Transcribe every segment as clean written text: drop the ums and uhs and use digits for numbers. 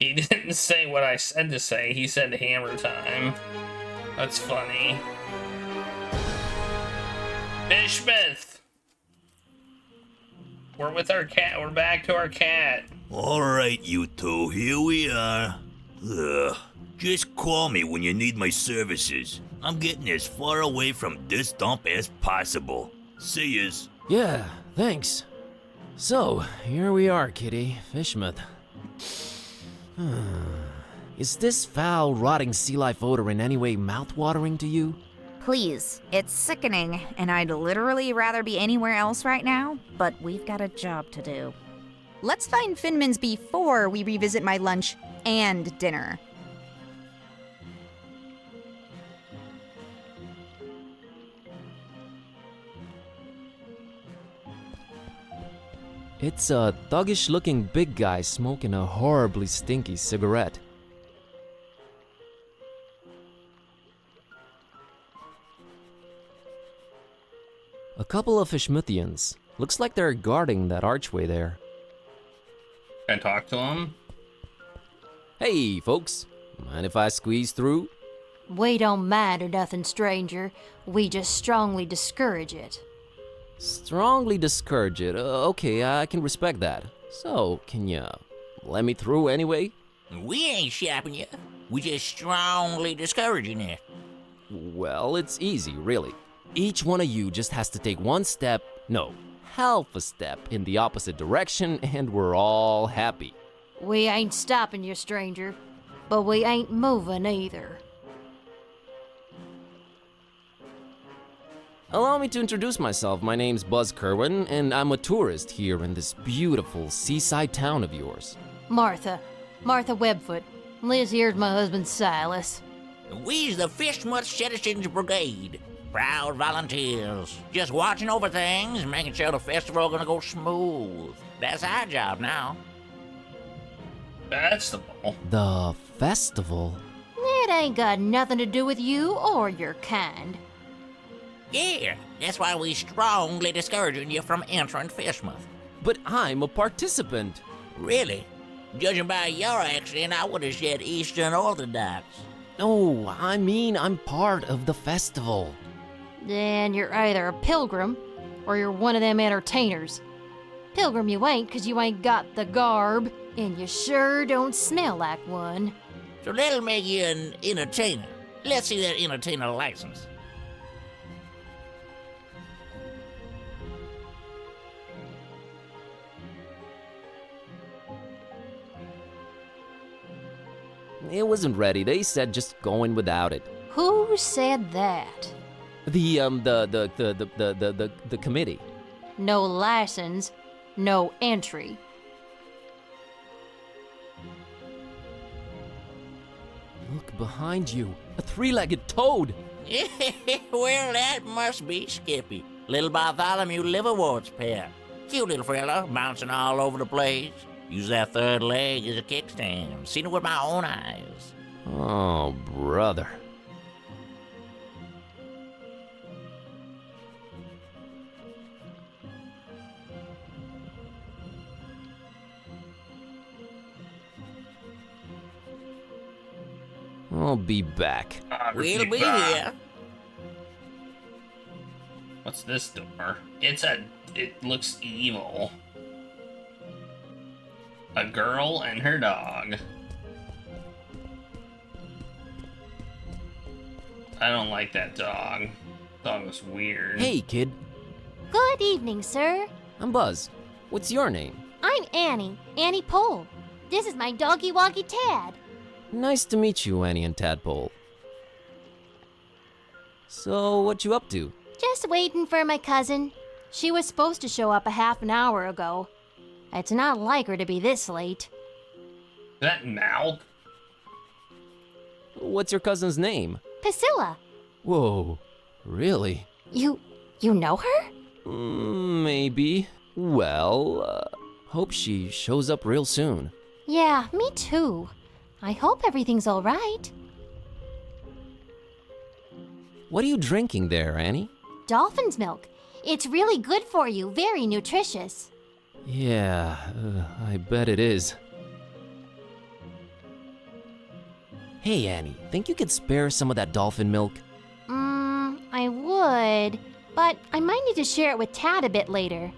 He didn't say what I said to say. He said hammer time. That's funny. Fishmith! We're with our cat. We're back to our cat. Alright, you two, here we are. Just call me when you need my services. I'm getting as far away from this dump as possible. See yas. Yeah, thanks. So, here we are, Kitty. Fishmouth. Is this foul, rotting sea life odor in any way mouth-watering to you? Please, it's sickening, and I'd literally rather be anywhere else right now, but we've got a job to do. Let's find Finman's before we revisit my lunch and dinner. It's a thuggish-looking big guy smoking a horribly stinky cigarette. A couple of Fishmithians. Looks like they're guarding that archway there. Can I talk to him? Hey, folks. Mind if I squeeze through? We don't mind or nothing, stranger. We just strongly discourage it. Strongly discourage it. Okay, I can respect that. So, can you let me through anyway? We ain't shopping you. We just strongly discouraging it. Well, it's easy, really. Each one of you just has to take one step, no, half a step in the opposite direction, and we're all happy. We ain't stopping you, stranger. But we ain't moving either. Allow me to introduce myself. My name's Buzz Kerwin, and I'm a tourist here in this beautiful seaside town of yours. Martha Webfoot. Liz here's my husband Silas. We's the Fishmouth Citizens Brigade. Proud volunteers. Just watching over things and making sure the festival gonna go smooth. That's our job now. Festival? The festival? It ain't got nothing to do with you or your kind. Yeah, that's why we strongly discouraging you from entering Fishmouth. But I'm a participant. Really? Judging by your accent, I would have said Eastern Orthodox. No, I mean I'm part of the festival. Then you're either a pilgrim or you're one of them entertainers. Pilgrim you ain't, 'cause you ain't got the garb, and you sure don't smell like one. So that'll make you an entertainer. Let's see that entertainer license. It wasn't ready. They said just go in without it. Who said that? The committee. No license, no entry. Look behind you. A three-legged toad. Well, that must be Skippy, little Bartholomew Liverwort's pet. Cute little fella, bouncing all over the place. Use that third leg as a kickstand. Seen it with my own eyes. Oh, brother. I'll be back. We'll be here. What's this door? It looks evil. A girl and her dog. I don't like that dog. Dog was weird. Hey, kid. Good evening, sir. I'm Buzz. What's your name? I'm Annie Pole. This is my doggy-woggy Tad. Nice to meet you, Annie and Tadpole. So, what you up to? Just waiting for my cousin. She was supposed to show up a half an hour ago. It's not like her to be this late. That Mal? What's your cousin's name? Priscilla. Whoa, really? You know her? Maybe. Well, hope she shows up real soon. Yeah, me too. I hope everything's all right. What are you drinking there, Annie? Dolphin's milk. It's really good for you, very nutritious. Yeah, I bet it is. Hey, Annie, think you could spare some of that dolphin milk? I would, but I might need to share it with Tad a bit later.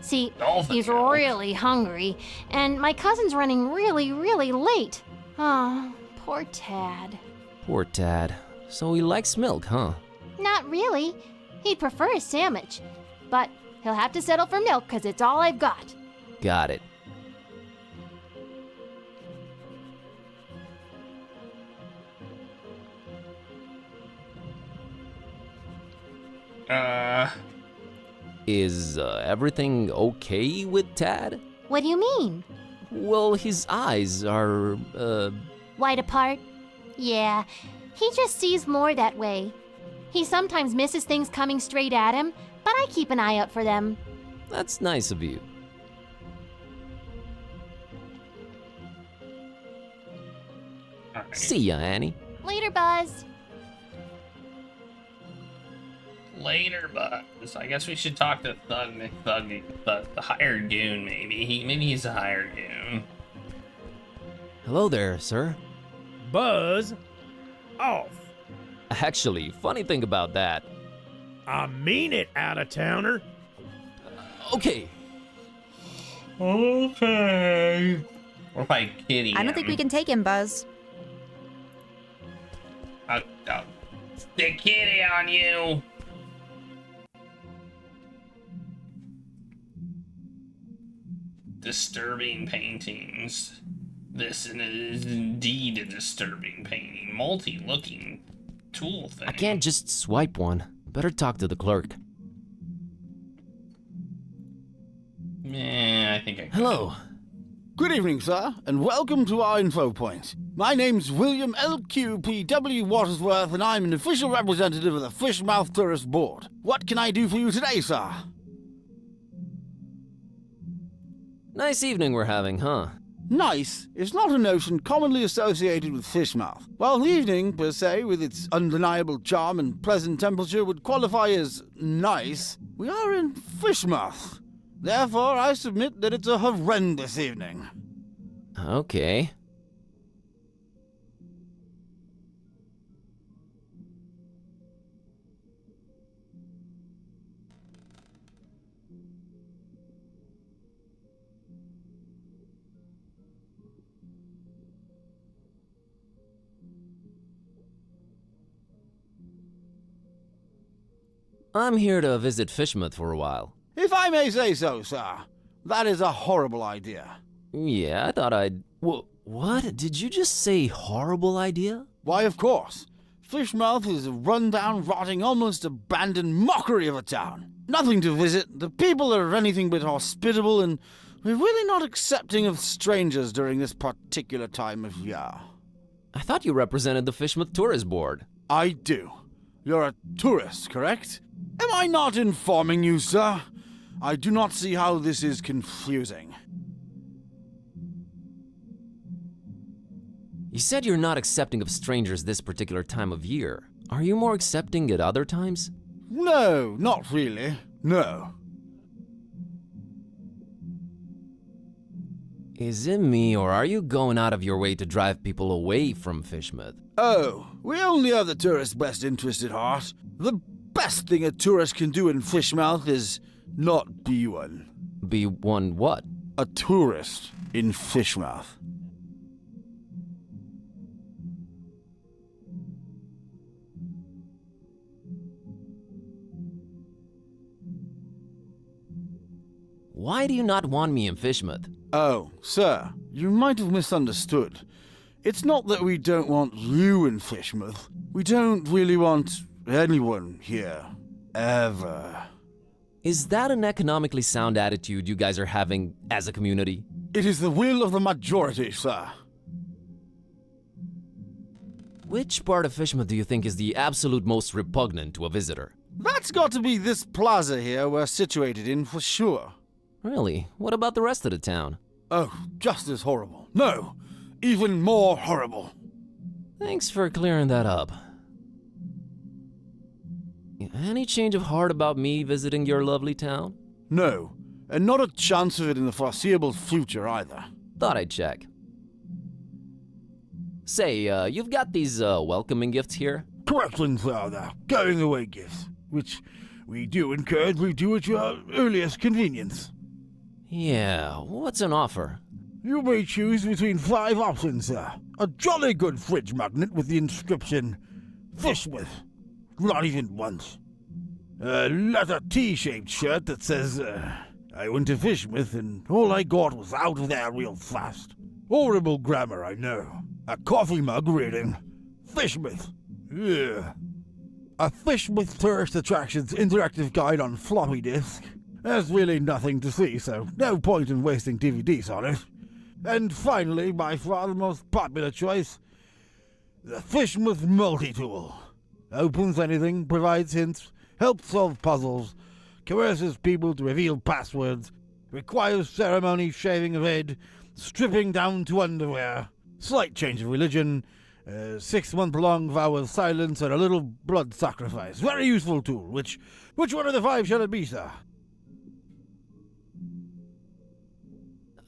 See, Dolphin he's milk. really hungry, and my cousin's running really late. Oh, poor Tad. Poor Tad. So he likes milk, huh? Not really. He'd prefer a sandwich, but he'll have to settle for milk because it's all I've got. Got it. Is everything okay with Tad? What do you mean? Well, his eyes are, Wide apart? Yeah, he just sees more that way. He sometimes misses things coming straight at him, but I keep an eye out for them. that's nice of you. Alright. See ya, Annie. Later, Buzz. Later, Buzz. I guess we should talk to the hired goon, maybe. Maybe he's a hired goon. Hello there, sir. Buzz off. Actually, funny thing about that. I mean it, out-of-towner. Okay, Okay. What if I kitty I don't think we can take him, Buzz. I'll stick kitty on you. Disturbing paintings. This is indeed a disturbing painting. Multi-looking tool thing. I can't just swipe one. Better talk to the clerk. Yeah, I think I can. Hello. Good evening, sir, and welcome to our info point. My name's William LQPW Watersworth, and I'm an official representative of the Fishmouth Tourist Board. What can I do for you today, sir? Nice evening we're having, huh? Nice is not a notion commonly associated with Fishmouth. While the evening, per se, with its undeniable charm and pleasant temperature, would qualify as nice, we are in Fishmouth. Therefore, I submit that it's a horrendous evening. Okay. I'm here to visit Fishmouth for a while. If I may say so, sir, that is a horrible idea. Yeah, I thought I'd... What? Did you just say horrible idea? Why, of course. Fishmouth is a run-down, rotting, almost abandoned mockery of a town. Nothing to visit, the people are anything but hospitable, and we're really not accepting of strangers during this particular time of year. I thought you represented the Fishmouth Tourist Board. I do. You're a tourist, correct? Am I not informing you, sir? I do not see how this is confusing. You said you're not accepting of strangers this particular time of year. Are you more accepting at other times? No, not really. No. Is it me, or are you going out of your way to drive people away from Fishmouth? Oh, we only have the tourist's best interest at heart. The best thing a tourist can do in Fishmouth is not be one. Be one what? A tourist in Fishmouth. Why do you not want me in Fishmouth? Oh, sir, you might have misunderstood. It's not that we don't want you in Fishmouth. We don't really want anyone here. Ever. Is that an economically sound attitude you guys are having as a community? It is the will of the majority, sir. Which part of Fishmouth do you think is the absolute most repugnant to a visitor? That's got to be this plaza here we're situated in for sure. Really? What about the rest of the town? Oh, just as horrible. No, even more horrible. Thanks for clearing that up. Any change of heart about me visiting your lovely town? No, and not a chance of it in the foreseeable future either. Thought I'd check. Say, you've got these welcoming gifts here? Correction, sir, they're going away gifts, which we do encourage we do at your earliest convenience. Yeah, what's an offer? You may choose between 5 options, sir. A jolly good fridge magnet with the inscription, Fish with, not even once. A letter T-shaped shirt that says, I went to fish with and all I got was out of there real fast. Horrible grammar, I know. A coffee mug reading, Fishmouth. Yeah. A Fishmouth Tourist Attractions interactive guide on floppy disk. There's really nothing to see, so no point in wasting DVDs on it. And finally, by far the most popular choice, the Fishmouth Multi-Tool. Opens anything, provides hints, helps solve puzzles, coerces people to reveal passwords, requires ceremony, shaving of head, stripping down to underwear, slight change of religion, 6-month-long vow of silence, and a little blood sacrifice. Very useful tool. Which one of the 5 shall it be, sir?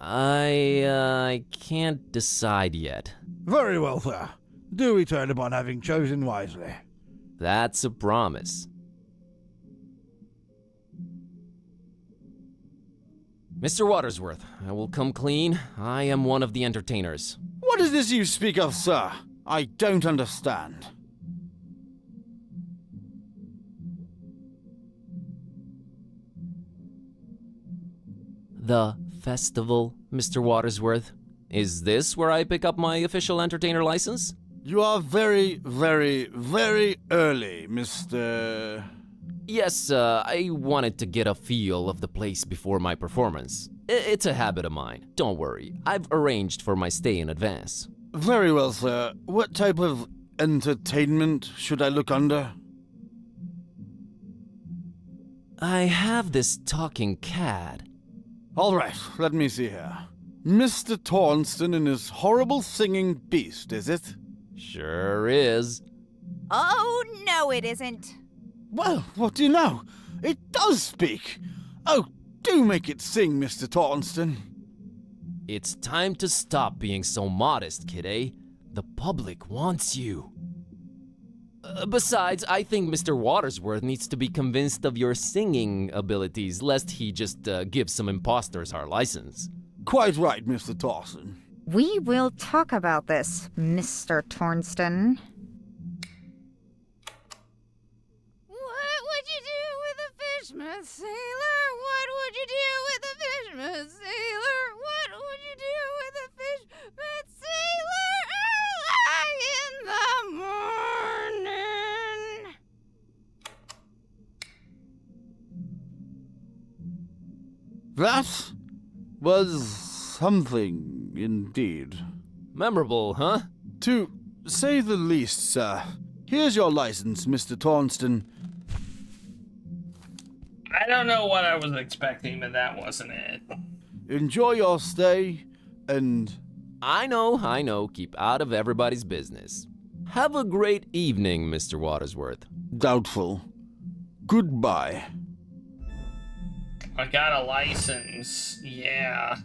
I can't decide yet. Very well, sir. Do return upon having chosen wisely. That's a promise. Mr. Watersworth, I will come clean. I am one of the entertainers. What is this you speak of, sir? I don't understand. The festival, Mr. Watersworth? Is this where I pick up my official entertainer license? You are very, very, very early, Mr. Yes, I wanted to get a feel of the place before my performance. It's a habit of mine. Don't worry, I've arranged for my stay in advance. Very well, sir. What type of entertainment should I look under? I have this talking cat. All right, let me see here. Mr. Tornston and his horrible singing beast, is it? Sure is. Oh, no, it isn't. Well, what do you know? It does speak. Oh, do make it sing, Mr. Tornston. It's time to stop being so modest, kid, eh? The public wants you. Besides, I think Mr. Watersworth needs to be convinced of your singing abilities, lest he just give some imposters our license. Quite right, Mr. Tornston. We will talk about this, Mr. Tornston. What would you do with a fishman sailor? What would you do with a fishman sailor? What would you do with a fishman sailor early in the morning? That was something indeed. Memorable, huh? To say the least, sir. Here's your license, Mr. Tornston. I don't know what I was expecting, but that wasn't it. Enjoy your stay, and... I know. Keep out of everybody's business. Have a great evening, Mr. Watersworth. Doubtful. Goodbye. I got a license, yeah.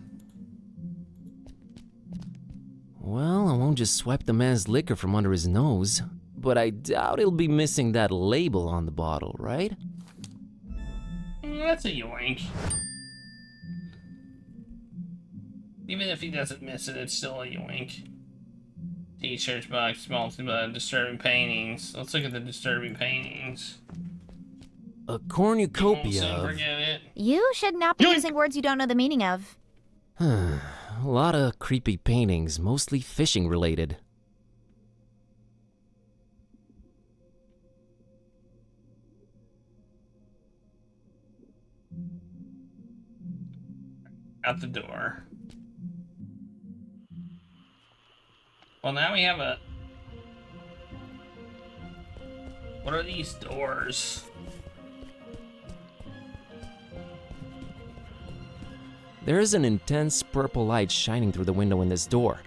Well, I won't just swipe the man's liquor from under his nose. But I doubt he'll be missing that label on the bottle, right? That's a yoink. Even if he doesn't miss it, it's still a yoink. T-shirts, box, disturbing paintings. Let's look at the disturbing paintings. A cornucopia Don't of... forget it. You should not be Yoink! using words you don't know the meaning of. A lot of creepy paintings, mostly fishing related. Out the door. Well, now we have a... What are these doors? There is an intense purple light shining through the window in this door.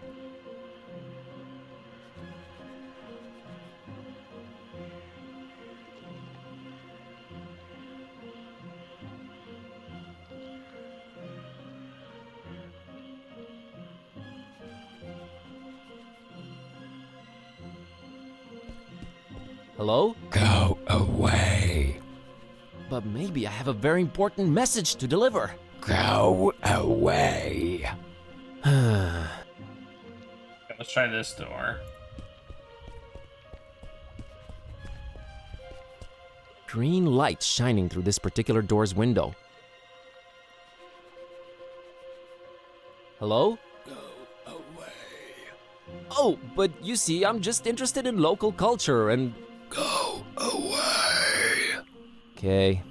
Hello? Go away. But maybe I have a very important message to deliver. Go away. Let's try this door. Green light shining through this particular door's window. Hello? Go away. Oh, but you see, I'm just interested in local culture and... Go away. Okay.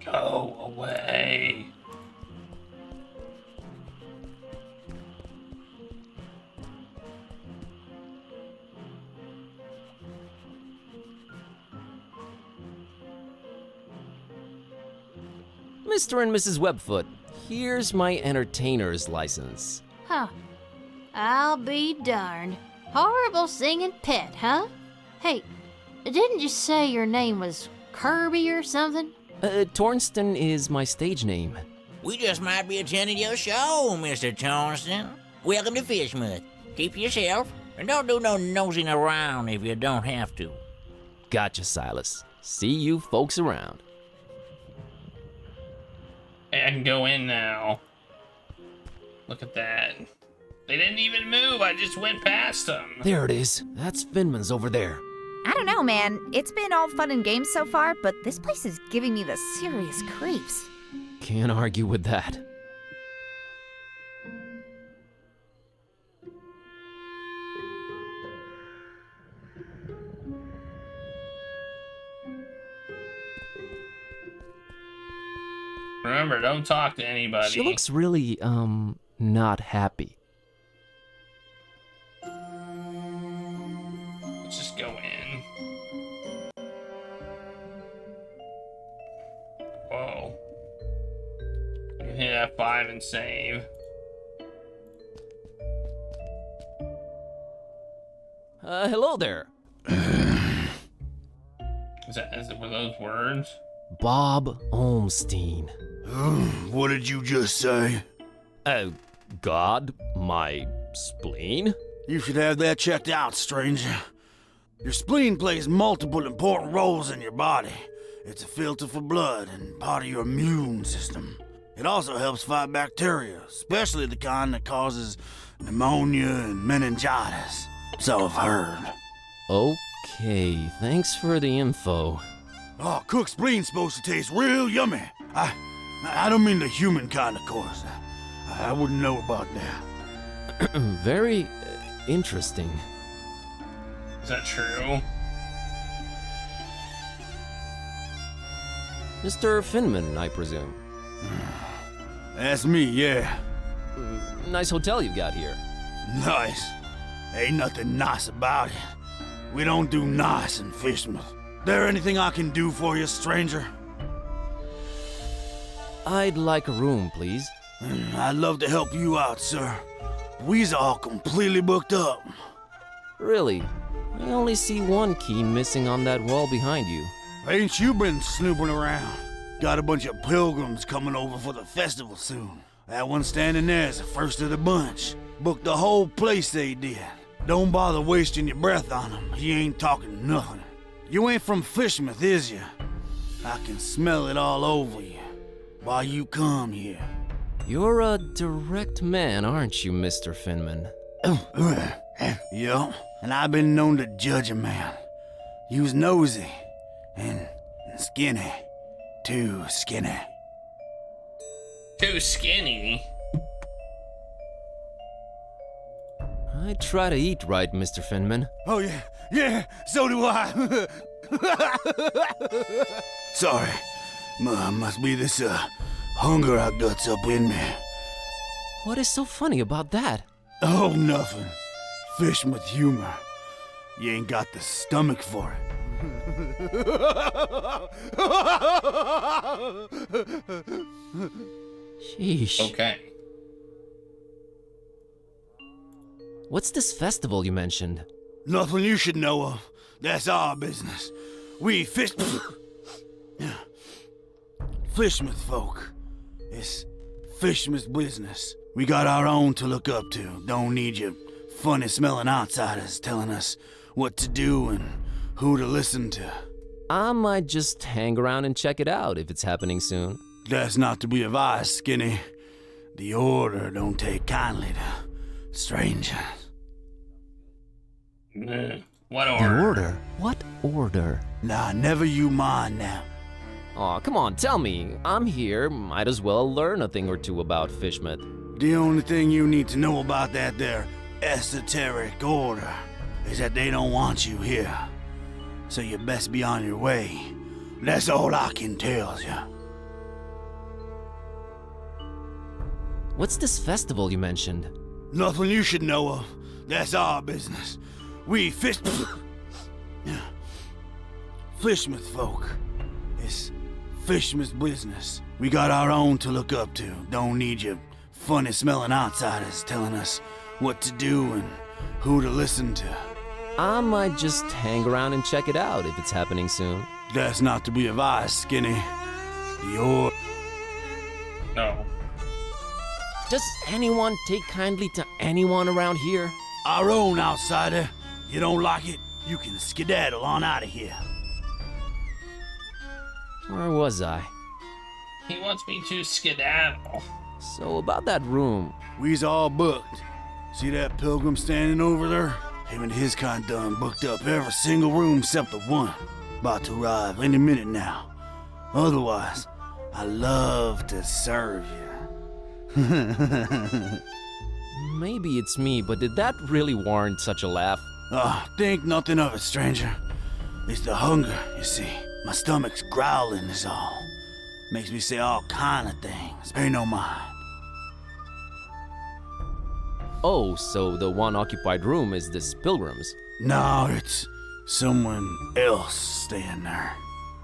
Go away. Mr. and Mrs. Webfoot, here's my entertainer's license. Huh. I'll be darned. Horrible singing pet, huh? Hey, didn't you say your name was Kirby or something? Tornston is my stage name. We just might be attending your show, Mr. Tornston. Welcome to Fishmouth. Keep yourself, and don't do no nosing around if you don't have to. Gotcha, Silas. See you folks around. Hey, I can go in now. Look at that. They didn't even move. I just went past them. There it is. That's Finman's over there. I don't know, man. It's been all fun and games so far, but this place is giving me the serious creeps. Can't argue with that. Remember, don't talk to anybody. She looks really, not happy. Let's just go in. Whoa. You can hit F5 and save. Hello there. Were those words? Bob Olmstein. What did you just say? God, my spleen? You should have that checked out, stranger. Your spleen plays multiple important roles in your body. It's a filter for blood and part of your immune system. It also helps fight bacteria, especially the kind that causes pneumonia and meningitis. So I've heard. Okay, thanks for the info. Oh, cooked spleen's supposed to taste real yummy. I don't mean the human kind, of course. I wouldn't know about that. Very interesting. Is that true? Mr. Finman, I presume. That's me, yeah. Nice hotel you got here. Nice. Ain't nothing nice about it. We don't do nice in Fishmouth. There anything I can do for you, stranger? I'd like a room, please. I'd love to help you out, sir. We's all completely booked up. Really? I only see one key missing on that wall behind you. Ain't you been snooping around? Got a bunch of pilgrims coming over for the festival soon. That one standing there is the first of the bunch. Booked the whole place, they did. Don't bother wasting your breath on him. He ain't talking nothing. You ain't from Fishmouth, is you? I can smell it all over you. Why you come here? You're a direct man, aren't you, Mr. Finman? Yup, and I've been known to judge a man. You's nosy and skinny. Too skinny. Too skinny? I try to eat right, Mr. Finman. Oh yeah, so do I. Sorry, must be this hunger I guts up in me. What is so funny about that? Oh, nothing. Fishmouth humor. You ain't got the stomach for it. Sheesh. Okay. What's this festival you mentioned? Nothing you should know of. That's our business. We Fishmouth folk. It's Fishmouth business. We got our own to look up to. Don't need you funny smelling outsiders telling us what to do and who to listen to. I might just hang around and check it out if it's happening soon. That's not to be advised, Skinny. The Order don't take kindly to strangers. What The order? order? What order? Nah, never you mind now. Aw, come on, tell me. I'm here, might as well learn a thing or two about Fishmouth. The only thing you need to know about that there esoteric order is that they don't want you here. So you best be on your way. That's all I can tell you. What's this festival you mentioned? Nothing you should know of. That's our business. We Fishmouth folk. It's Fishmouth business. We got our own to look up to. Don't need you funny smelling outsiders telling us what to do and who to listen to. I might just hang around and check it out if it's happening soon. That's not to be advised, Skinny. The Order. No. Does anyone take kindly to anyone around here? Our own outsider. You don't like it, you can skedaddle on out of here. Where was I? He wants me to skedaddle. So about that room. We's all booked. See that pilgrim standing over there? Him and his kind done booked up every single room except the one. About to arrive any minute now. Otherwise, I love to serve you. Maybe it's me, but did that really warrant such a laugh? Think nothing of it, stranger. It's the hunger, you see. My stomach's growling is all. Makes me say all kind of things. Pay no mind. Oh, so the one occupied room is this pilgrim's. No, it's someone else staying there.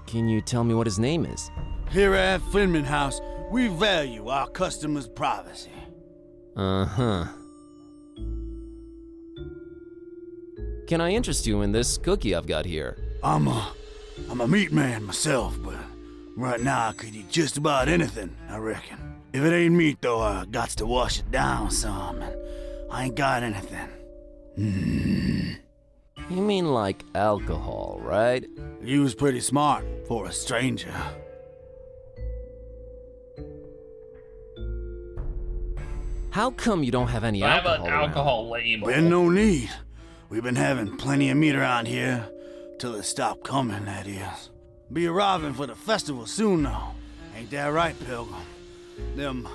Can you tell me what his name is? Here at Finman House, we value our customers' privacy. Uh-huh. Can I interest you in this cookie I've got here? I'm a meat man myself, but right now I could eat just about anything, I reckon. If it ain't meat, though, I got to wash it down some, and I ain't got anything. You mean like alcohol, right? You was pretty smart for a stranger. How come you don't have any I have alcohol an around? alcohol label. Been no need. We've been having plenty of meat around here, till it stopped coming, that is. Be arriving for the festival soon, though. Ain't that right, Pilgrim? Them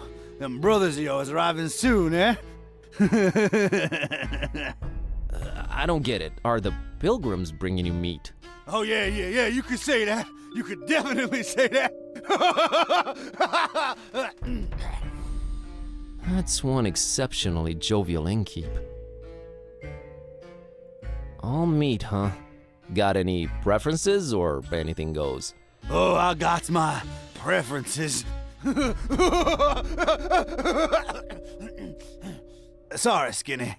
brothers of yours arriving soon, eh? I don't get it. Are the pilgrims bringing you meat? Oh, yeah, you could say that. You could definitely say that. That's one exceptionally jovial innkeep. All meat, huh? Got any preferences or anything goes? Oh, I got my preferences. Sorry, Skinny.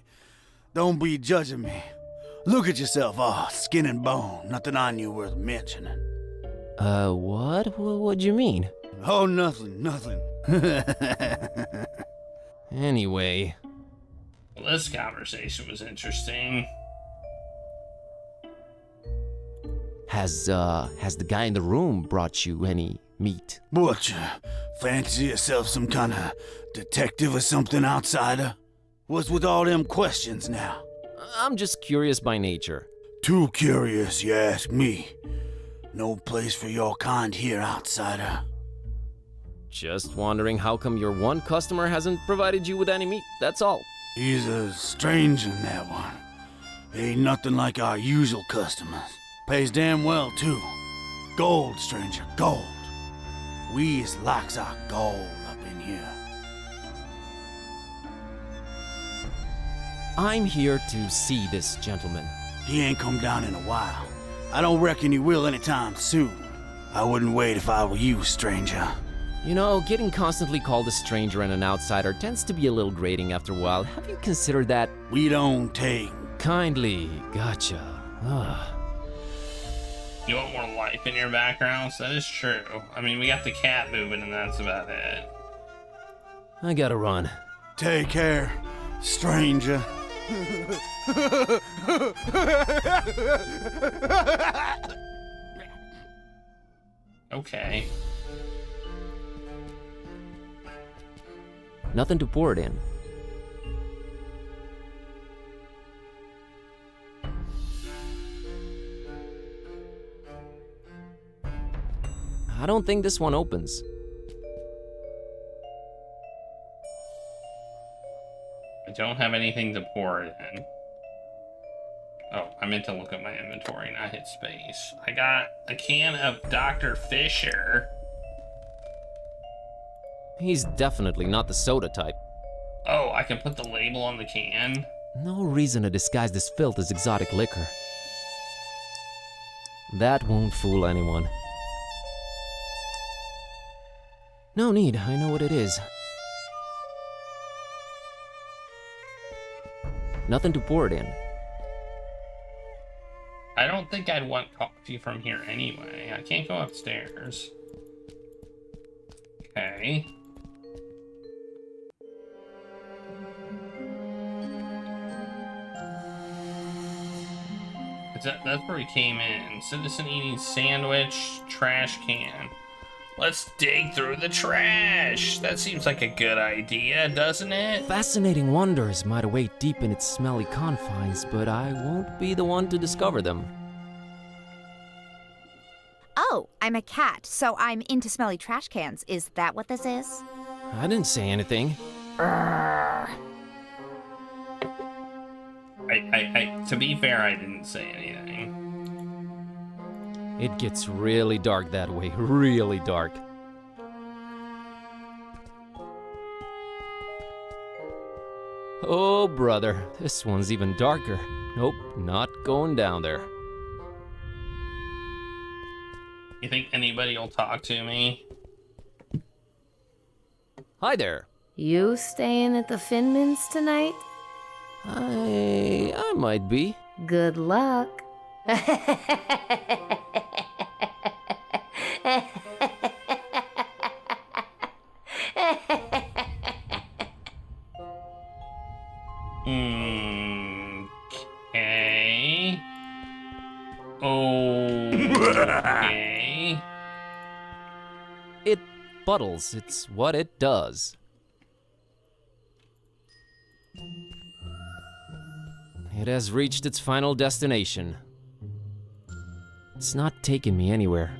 Don't be judging me. Look at yourself, all skin and bone. Nothing on you worth mentioning. What? What'd you mean? Oh, nothing. Anyway. Well, this conversation was interesting. Has the guy in the room brought you any meat? What, you fancy yourself some kind of detective or something, outsider? What's with all them questions now? I'm just curious by nature. Too curious, you ask me. No place for your kind here, outsider. Just wondering how come your one customer hasn't provided you with any meat, that's all. He's a stranger in that one. Ain't nothing like our usual customers. Pays damn well, too. Gold, stranger, gold. We is likes our gold up in here. I'm here to see this gentleman. He ain't come down in a while. I don't reckon he will anytime soon. I wouldn't wait if I were you, stranger. You know, getting constantly called a stranger and an outsider tends to be a little grating after a while. Have you considered that? We don't take... Kindly, gotcha. You want more life in your backgrounds? That is true. I mean, we got the cat moving, and that's about it. I gotta run. Take care, stranger. Okay. Nothing to pour it in. I don't think this one opens. I don't have anything to pour it in. Oh, I meant to look at my inventory and I hit space. I got a can of Dr. Fisher. He's definitely not the soda type. Oh, I can put the label on the can? No reason to disguise this filth as exotic liquor. That won't fool anyone. No need, I know what it is. Nothing to pour it in. I don't think I'd want coffee from here anyway. I can't go upstairs. Okay. That's where we came in. Citizen eating sandwich, trash can. Let's dig through the trash. That seems like a good idea, doesn't it? Fascinating wonders might await deep in its smelly confines, but I won't be the one to discover them. Oh, I'm a cat, so I'm into smelly trash cans. Is that what this is? I didn't say anything. To be fair, I didn't say anything. It gets really dark that way, really dark. Oh, brother, this one's even darker. Nope, not going down there. You think anybody will talk to me? Hi there. You staying at the Finmans tonight? I might be. Good luck. Okay. Okay. It puddles, it's what it does. It has reached its final destination. It's not taking me anywhere.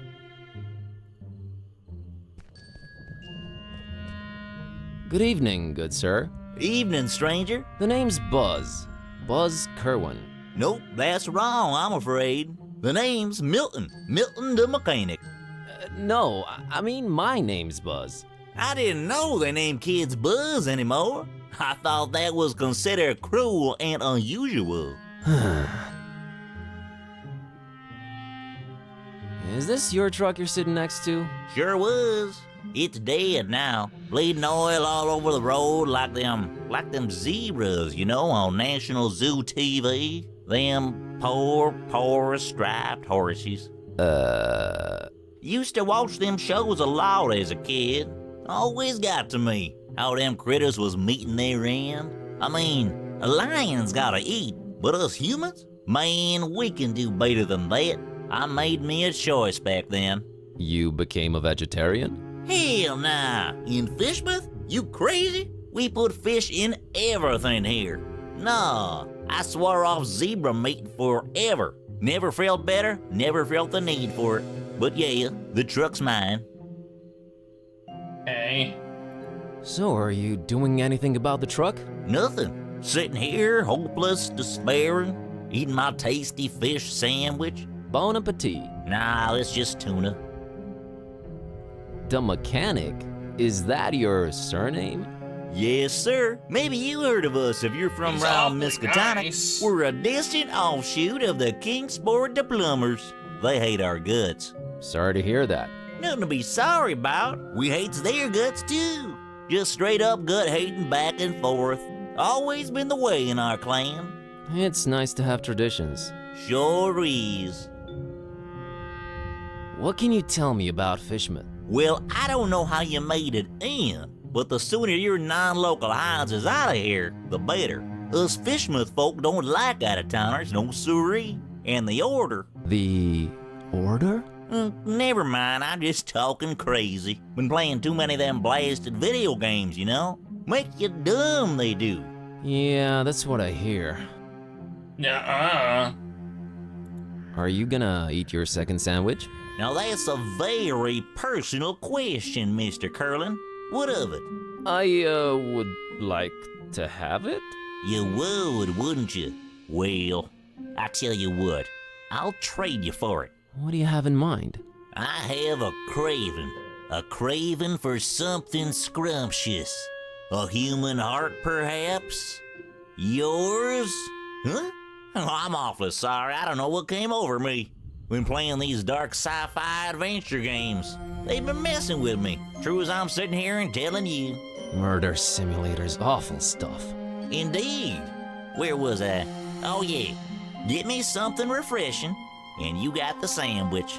Good evening, good sir. Evening, stranger. The name's Buzz. Buzz Kerwin. Nope, that's wrong, I'm afraid. The name's Milton. Milton the mechanic. No, I mean my name's Buzz. I didn't know they named kids Buzz anymore. I thought that was considered cruel and unusual. Is this your truck you're sitting next to? Sure was. It's dead now. Bleeding oil all over the road like them zebras, you know, on National Zoo TV. Them poor striped horses. Used to watch them shows a lot as a kid. Always got to me how them critters was meeting their end. I mean, a lion's gotta eat, but us humans? Man, we can do better than that. I made me a choice back then. You became a vegetarian? Hell nah. In Fishmouth? You crazy? We put fish in everything here. Nah, I swore off zebra meat forever. Never felt better, never felt the need for it. But yeah, the truck's mine. Okay. So, are you doing anything about the truck? Nothing. Sitting here, hopeless, despairing, eating my tasty fish sandwich. Bon appetit. Nah, it's just tuna. The Mechanic? Is that your surname? Yes, sir. Maybe you heard of us if you're from He's around awfully Miskatonic. nice. We're a distant offshoot of the Kingsport the Plumbers. They hate our guts. Sorry to hear that. Nothing to be sorry about. We hates their guts too. Just straight up gut hating back and forth. Always been the way in our clan. It's nice to have traditions. Sure is. What can you tell me about fishmen? Well, I don't know how you made it in, but the sooner your non-local hides is out of here, the better. Us Fishmouth folk don't like out-of-towners, no siree. And the order... The order? Never mind, I'm just talking crazy. Been playing too many of them blasted video games, you know? Make you dumb, they do. Yeah, that's what I hear. Nuh-uh. Are you gonna eat your second sandwich? Now that's a very personal question, Mr. Curlin. What of it? I, would like to have it? You would, wouldn't you? Well, I tell you what, I'll trade you for it. What do you have in mind? I have a craving for something scrumptious. A human heart, perhaps? Yours? Huh? Oh, I'm awfully sorry, I don't know what came over me. Been playing these dark sci-fi adventure games. They've been messing with me, true as I'm sitting here and telling you. Murder simulators, awful stuff. Indeed. Where was I? Oh yeah, get me something refreshing, and you got the sandwich.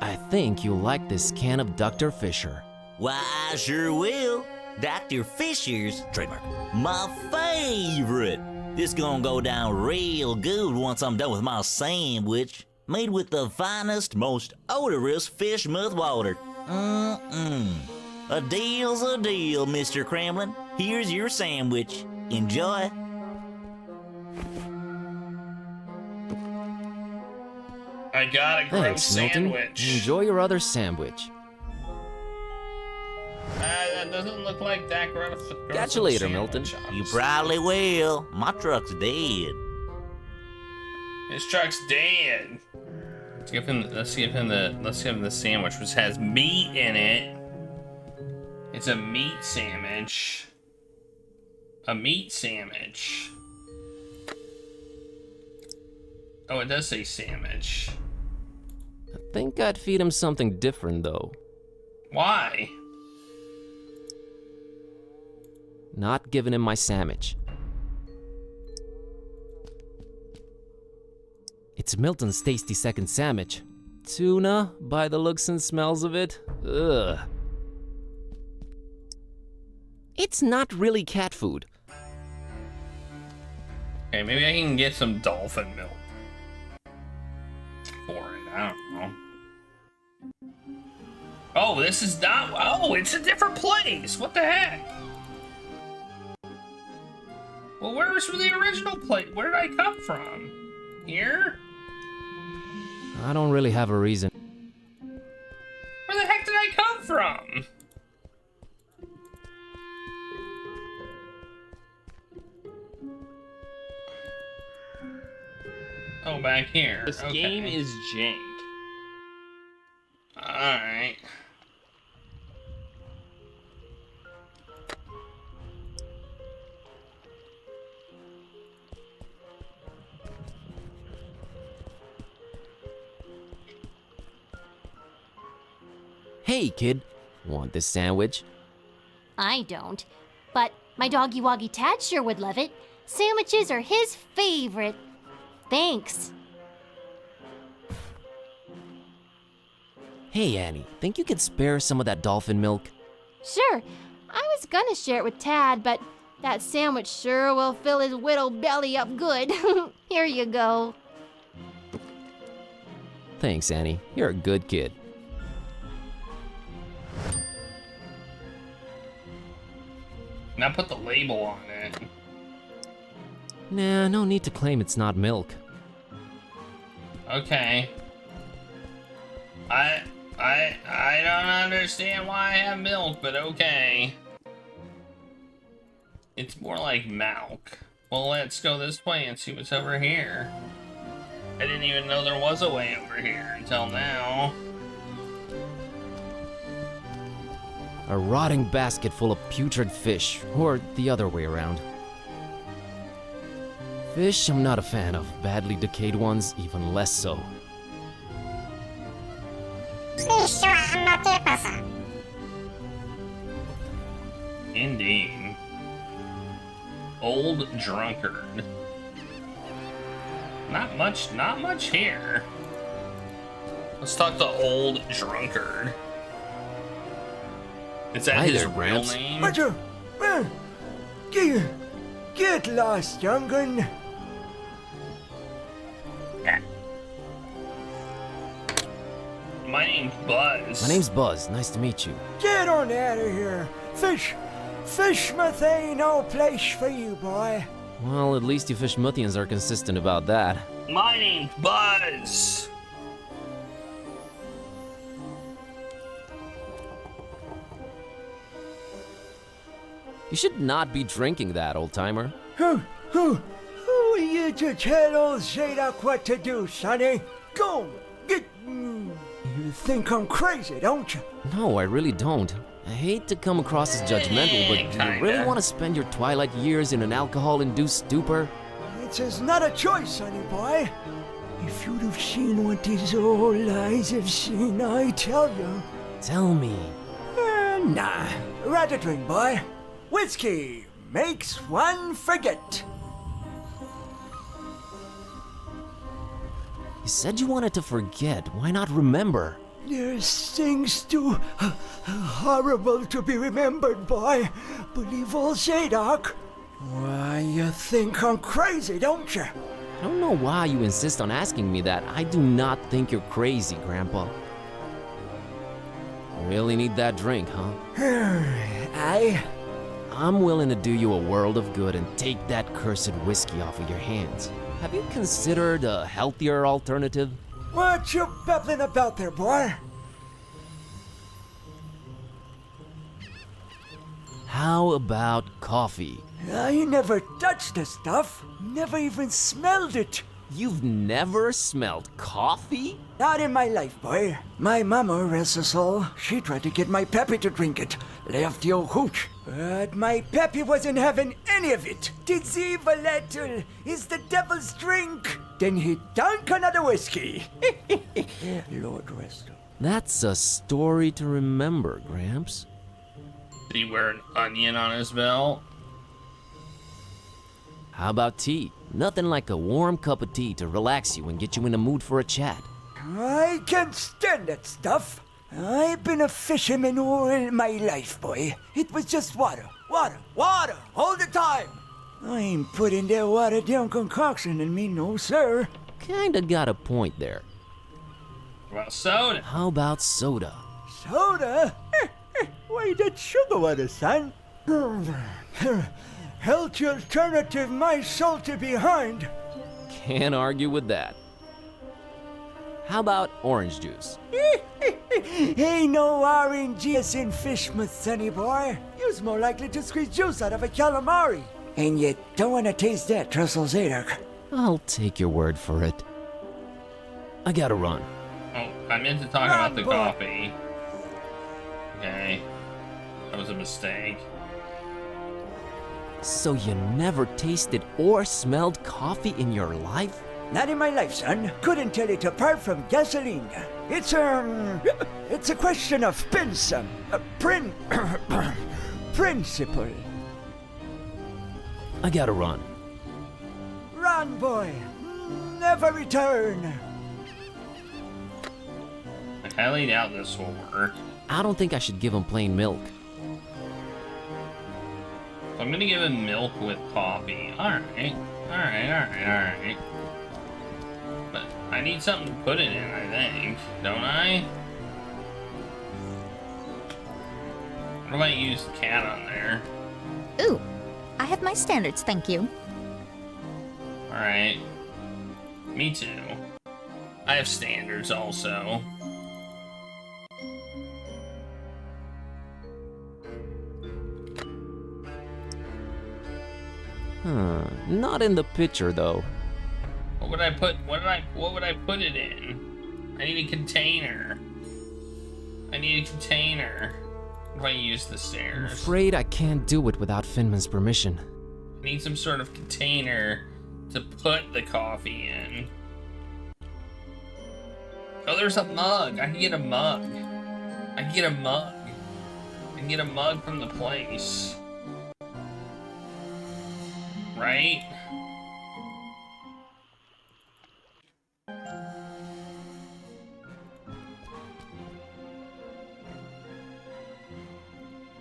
I think you'll like this can of Dr. Fisher. Why, I sure will. Dr. Fisher's, trademark, my favorite. This gonna go down real good once I'm done with my sandwich. Made with the finest, most odorous fish mouth water. A deal's a deal, Mr. Kremlin. Here's your sandwich. Enjoy. I got a gross Thanks, Milton. sandwich. Enjoy your other sandwich. That doesn't look like that gross. Catch you later, Milton. You probably will. My truck's dead. His truck's dead. Let's give him the sandwich, which has meat in it. It's a meat sandwich. A meat sandwich. Oh, it does say sandwich. I think I'd feed him something different, though. Why? Not giving him my sandwich. It's Milton's tasty second sandwich. Tuna, by the looks and smells of it. Ugh. It's not really cat food. Okay, maybe I can get some dolphin milk for it. I don't know. Oh, this is not. Oh, it's a different place. What the heck? Well, where was the original place? Where did I come from? Here? I don't really have a reason. Where the heck did I come from? Oh, back here. This Okay. game is jank. Alright. Hey, kid. Want this sandwich? I don't. But my doggy woggy Tad sure would love it. Sandwiches are his favorite. Thanks. Hey, Annie. Think you could spare some of that dolphin milk? Sure, I was gonna share it with Tad, but that sandwich sure will fill his whittle belly up good. Here you go. Thanks, Annie. You're a good kid. Now put the label on it. Nah, no need to claim it's not milk. Okay. I don't understand why I have milk, but okay. It's more like milk. Well, let's go this way and see what's over here. I didn't even know there was a way over here until now. A rotting basket full of putrid fish, or the other way around. Fish I'm not a fan of, badly decayed ones even less so. Indeed. Old drunkard. Not much here. Let's talk to old drunkard. Is that Hi his there, real Gramps. name? Roger. Get lost, young'un. My name's Buzz. My name's Buzz. Nice to meet you. Get on out of here. Fishmouth ain't no place for you, boy. Well, at least you Fishmouthians are consistent about that. My name's Buzz. You should not be drinking that, old-timer. Who are you to tell old Zadok what to do, sonny? Go, get... You think I'm crazy, don't you? No, I really don't. I hate to come across as judgmental, but do you really want to spend your twilight years in an alcohol-induced stupor? It's not a choice, sonny boy. If you'd have seen what these old eyes have seen, I tell you. Tell me. Nah, rather drink, boy. Whiskey makes one forget. You said you wanted to forget. Why not remember? There's things too horrible to be remembered, boy. Believe old Zadok. Why, you think I'm crazy, don't you? I don't know why you insist on asking me that. I do not think you're crazy, Grandpa. Really need that drink, huh? I'm willing to do you a world of good and take that cursed whiskey off of your hands. Have you considered a healthier alternative? What you babbling about there, boy? How about coffee? I never touched the stuff. Never even smelled it. You've never smelled coffee? Not in my life, boy. My mama, rest her soul, she tried to get my pappy to drink it. Left the old hooch. But my pappy wasn't having any of it. Tis evil little is the devil's drink. Then he dunk another whiskey. Lord rest him. That's a story to remember, Gramps. Did he wear an onion on his belt? How about tea? Nothing like a warm cup of tea to relax you and get you in the mood for a chat. I can't stand that stuff. I've been a fisherman all my life, boy. It was just water, water, water, all the time. I ain't putting that watered down concoction in me, no sir. Kinda got a point there. What about soda? How about soda? Soda? Why, that's sugar water, son. Healthy alternative, my salty behind. Can't argue with that. How about orange juice? Ain't no orange juice in Fishmouth, sonny boy. You's more likely to squeeze juice out of a calamari. And you don't want to taste that, Trestle Zadok. I'll take your word for it. I gotta run. Oh, I meant to talk about the boy. coffee. Okay. That was a mistake. So you never tasted or smelled coffee in your life? Not in my life, son. Couldn't tell it apart from gasoline. It's a question of principle. I gotta run. Run, boy. Never return. I highly doubt this will work. I don't think I should give him plain milk. So I'm gonna give him milk with coffee. Alright. Alright. But I need something to put it in, I think. Don't I? What if I use the cat on there? Ooh, I have my standards, thank you. Alright. Me too. I have standards also. Not in the picture though. What would I put it in? I need a container. What if I use the I'm stairs? afraid I can't do it without Finman's permission. I need some sort of container to put the coffee in. Oh, there's a mug. I can get a mug. I can get a mug from the place. Right?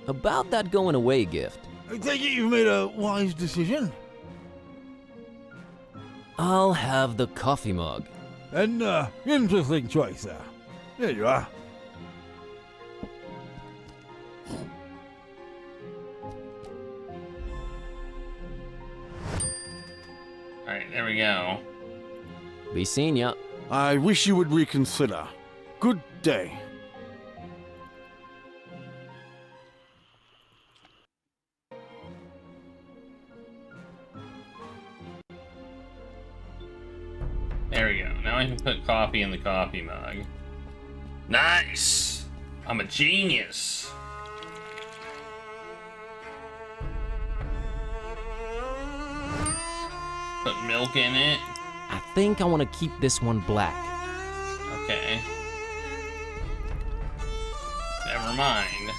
About that going away gift. I take it you've made a wise decision? I'll have the coffee mug. An interesting choice there. Here you are. Alright, there we go. Be seeing ya. I wish you would reconsider. Good day. There we go. Now I can put coffee in the coffee mug. Nice! I'm a genius! Put milk in it. I think I want to keep this one black. Okay. Never mind.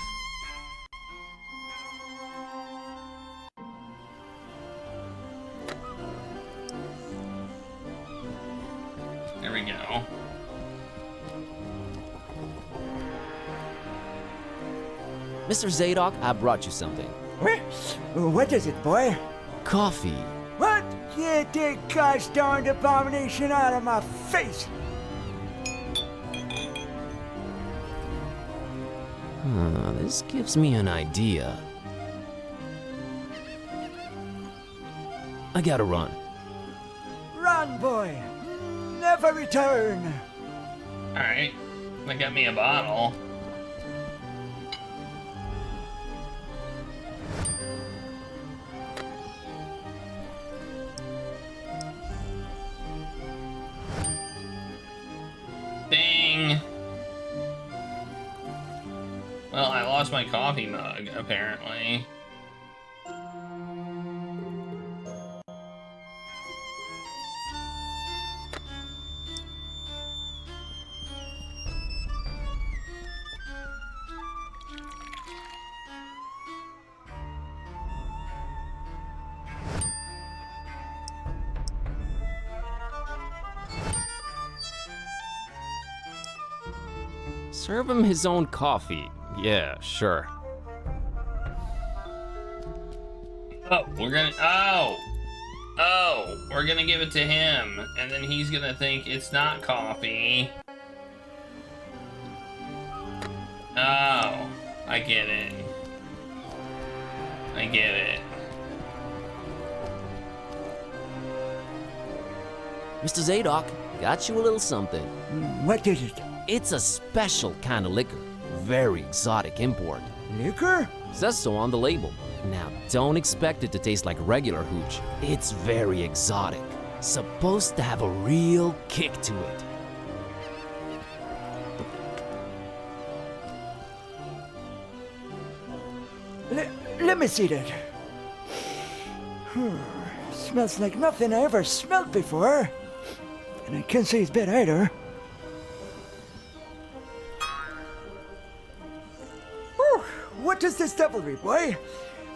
There we go. Mr. Zadok, I brought you something. What is it, boy? Coffee. What? Get that gosh darned abomination out of my face! This gives me an idea. I gotta run. Run, boy! Never return! Alright. That got me a bottle. Dang. Well, I lost my coffee mug, apparently. Serve him his own coffee. Yeah, sure. Oh, we're gonna give it to him, and then he's gonna think it's not coffee. Oh, I get it. I get it. Mr. Zadok, got you a little something. What is it? It's a special kind of liquor. Very exotic import. Liquor? Says so on the label. Now, don't expect it to taste like regular hooch. It's very exotic. Supposed to have a real kick to it. Let me see that. Smells like nothing I ever smelled before. And I can't say it's bad either. Whew, what is this devilry, boy?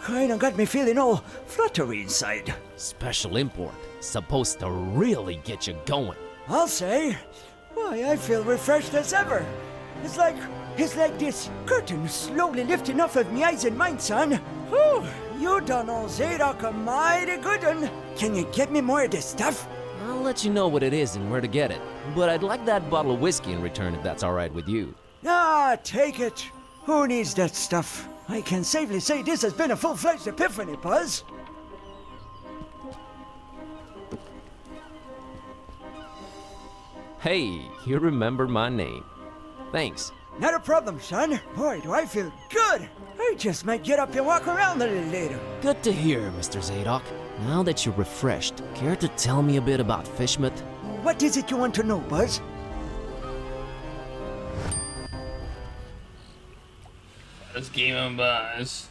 Kinda got me feeling all fluttery inside. Special import. Supposed to really get you going. I'll say. Why, I feel refreshed as ever. It's like this curtain slowly lifting off of me eyes and mind, son. Whew, you done all Zadok a mighty good one. Can you get me more of this stuff? I'll let you know what it is and where to get it. But I'd like that bottle of whiskey in return if that's alright with you. Ah, take it. Who needs that stuff? I can safely say this has been a full-fledged epiphany, Buzz. Hey, you remember my name. Thanks. Not a problem, son. Boy, do I feel good. I just might get up and walk around a little later. Good to hear, Mr. Zadok. Now that you're refreshed, care to tell me a bit about Fishmouth? What is it you want to know, Buzz? Let's give him a buzz.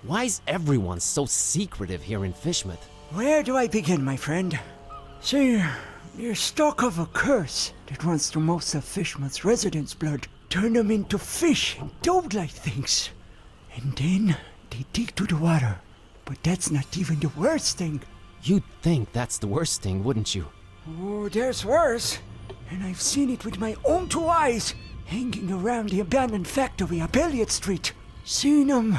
Why's everyone so secretive here in Fishmouth? Where do I begin, my friend? See, you're stuck of a curse that runs through most of Fishmouth's residents' blood. Turn them into fish and toad-like things. And then they dig to the water. But that's not even the worst thing. You'd think that's the worst thing, wouldn't you? Oh, there's worse. And I've seen it with my own two eyes, hanging around the abandoned factory up Elliott Street. Seen 'em.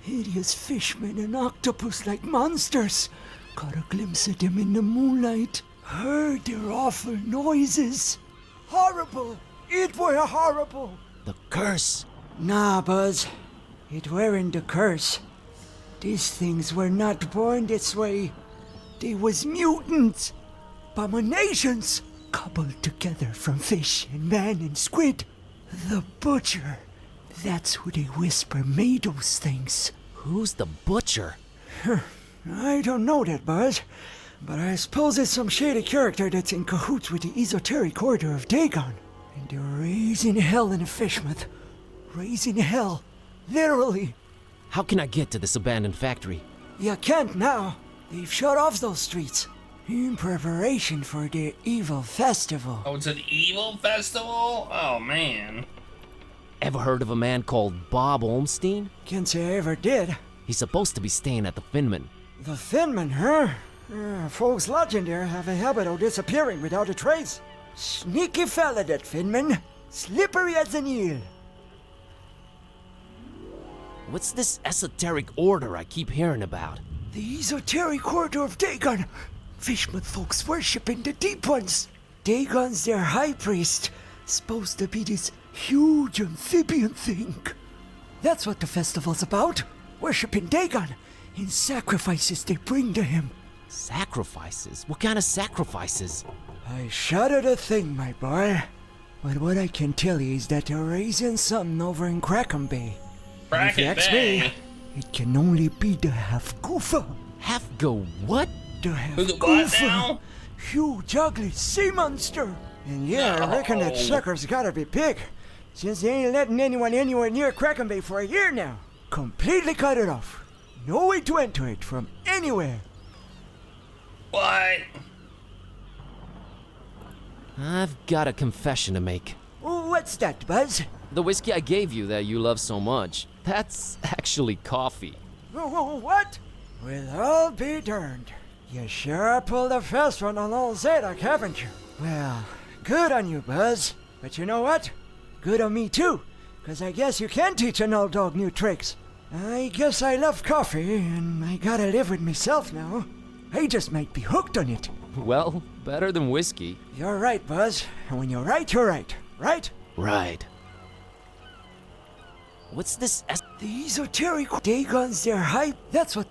Hideous fishmen and octopus-like monsters. Caught a glimpse of them in the moonlight. Heard their awful noises. Horrible. It were horrible. The curse. Nah, Buzz. It weren't the curse. These things were not born this way. They was mutants. Abominations. Cobbled together from fish and man and squid. The butcher. That's who they whisper made those things. Who's the butcher? I don't know that, Buzz. But I suppose it's some shady character that's in cahoots with the esoteric order of Dagon. And they're raising hell in a fishmouth. Raising hell. Literally. How can I get to this abandoned factory? You can't now. They've shut off those streets. In preparation for their evil festival. Oh, it's an evil festival? Oh, man. Ever heard of a man called Bob Olmstein? Can't say I ever did. He's supposed to be staying at the Finman. The Finman, huh? Folks lodging there have a habit of disappearing without a trace. Sneaky fella, that Finman. Slippery as an eel. What's this esoteric order I keep hearing about? The esoteric order of Dagon. Fishman folks worshiping the deep ones. Dagon's their high priest. Supposed to be this huge amphibian thing. That's what the festival's about. Worshipping Dagon in sacrifices they bring to him. Sacrifices? What kind of sacrifices? I shudder to think, my boy. But what I can tell you is that they're raising something over in Kraken Bay. And if you ask me, it can only be the half-goofer. Half-go what? The half-goofer. Huge, ugly sea monster. And yeah, I reckon that sucker's gotta be big. Since they ain't letting anyone anywhere near Kraken Bay for a year now. Completely cut it off. No way to enter it from anywhere. What? I've got a confession to make. What's that, Buzz? The whiskey I gave you that you love so much, that's actually coffee. What? Well, I'll be darned. You sure pulled a fast one on old Zadok, haven't you? Well, good on you, Buzz. But you know what? Good on me, too. Because I guess you can teach an old dog new tricks. I guess I love coffee, and I gotta live with myself now. I just might be hooked on it. Well, better than whiskey. You're right, Buzz. And when you're right, you're right. Right? Right. What's this The esoteric Dagon's their hype. That's what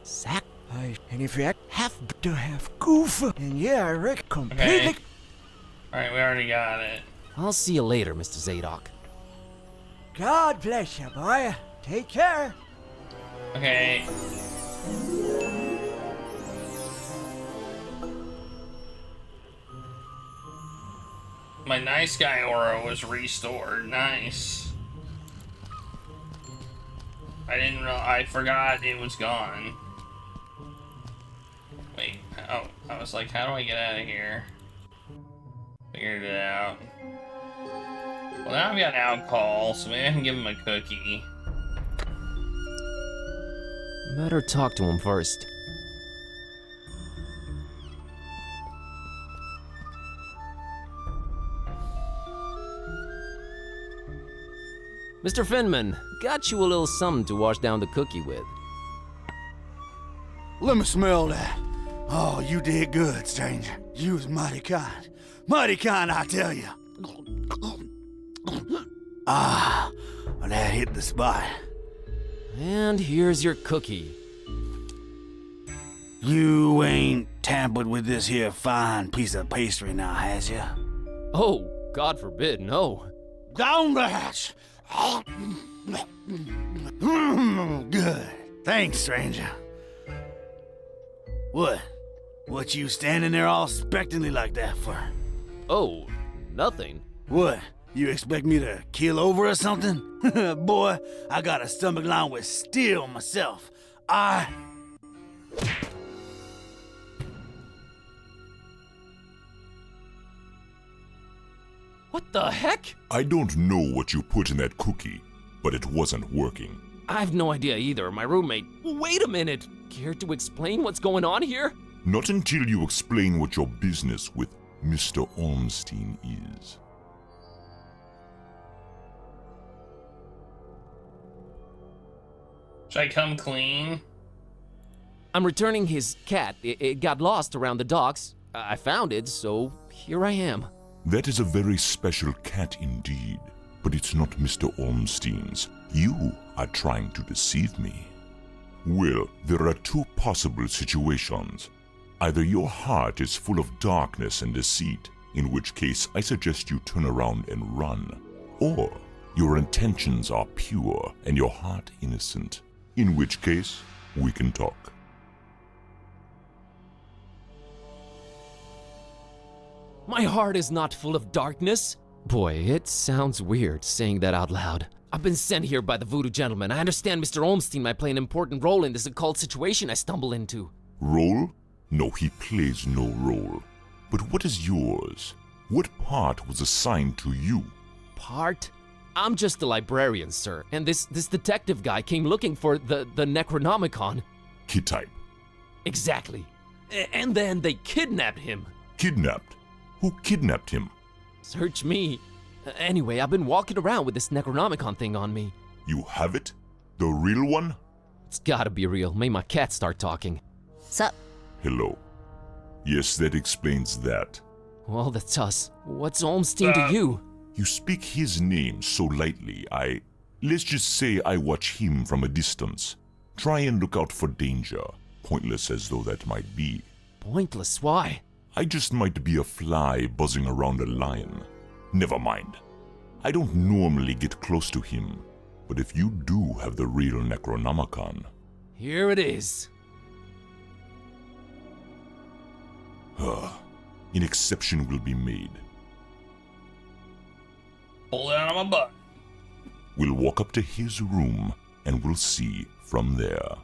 and if you act half goof. And yeah, I reckon completely. Okay. Alright, we already got it. I'll see you later, Mr. Zadok. God bless you, boy. Take care. Okay. My nice guy aura was restored. Nice. I forgot it was gone. Wait, oh, I was like, how do I get out of here? Figured it out. Well, now I've got alcohol, so maybe I can give him a cookie. Better talk to him first. Mr. Finman, got you a little something to wash down the cookie with. Let me smell that. Oh, you did good, stranger. You was mighty kind. Mighty kind, I tell you. Ah, well, that hit the spot. And here's your cookie. You ain't tampered with this here fine piece of pastry now, has ya? Oh, God forbid, no. Down the hatch. Good. Thanks, stranger. What you standing there all expectantly like that for? Oh, nothing. What? You expect me to keel over or something? Boy, I got a stomach lined with steel myself. What the heck? I don't know what you put in that cookie, but it wasn't working. I have no idea either. My roommate. Wait a minute. Care to explain what's going on here? Not until you explain what your business with Mr. Olmstein is. Should I come clean? I'm returning his cat. It got lost around the docks. I found it, so here I am. That is a very special cat indeed, but it's not Mr. Ormstein's. You are trying to deceive me. Well, there are two possible situations. Either your heart is full of darkness and deceit, in which case I suggest you turn around and run, or your intentions are pure and your heart innocent, in which case we can talk. My heart is not full of darkness. Boy, it sounds weird saying that out loud. I've been sent here by the voodoo gentleman. I understand Mr. Olmstein might play an important role in this occult situation I stumble into. Role? No, he plays no role. But what is yours? What part was assigned to you? Part? I'm just a librarian, sir, and this detective guy came looking for the Necronomicon. Kid type. Exactly. And then they kidnapped him. Kidnapped? Who kidnapped him? Search me. Anyway, I've been walking around with this Necronomicon thing on me. You have it? The real one? It's gotta be real. Made my cat start talking. Sup? Hello. Yes, that explains that. Well, that's us. What's Olmstein to you? You speak his name so lightly, let's just say I watch him from a distance. Try and look out for danger, pointless as though that might be. Pointless? Why? I just might be a fly buzzing around a lion. Never mind. I don't normally get close to him, but if you do have the real Necronomicon... Here it is. An exception will be made. Pull it out of my butt. We'll walk up to his room, and we'll see from there.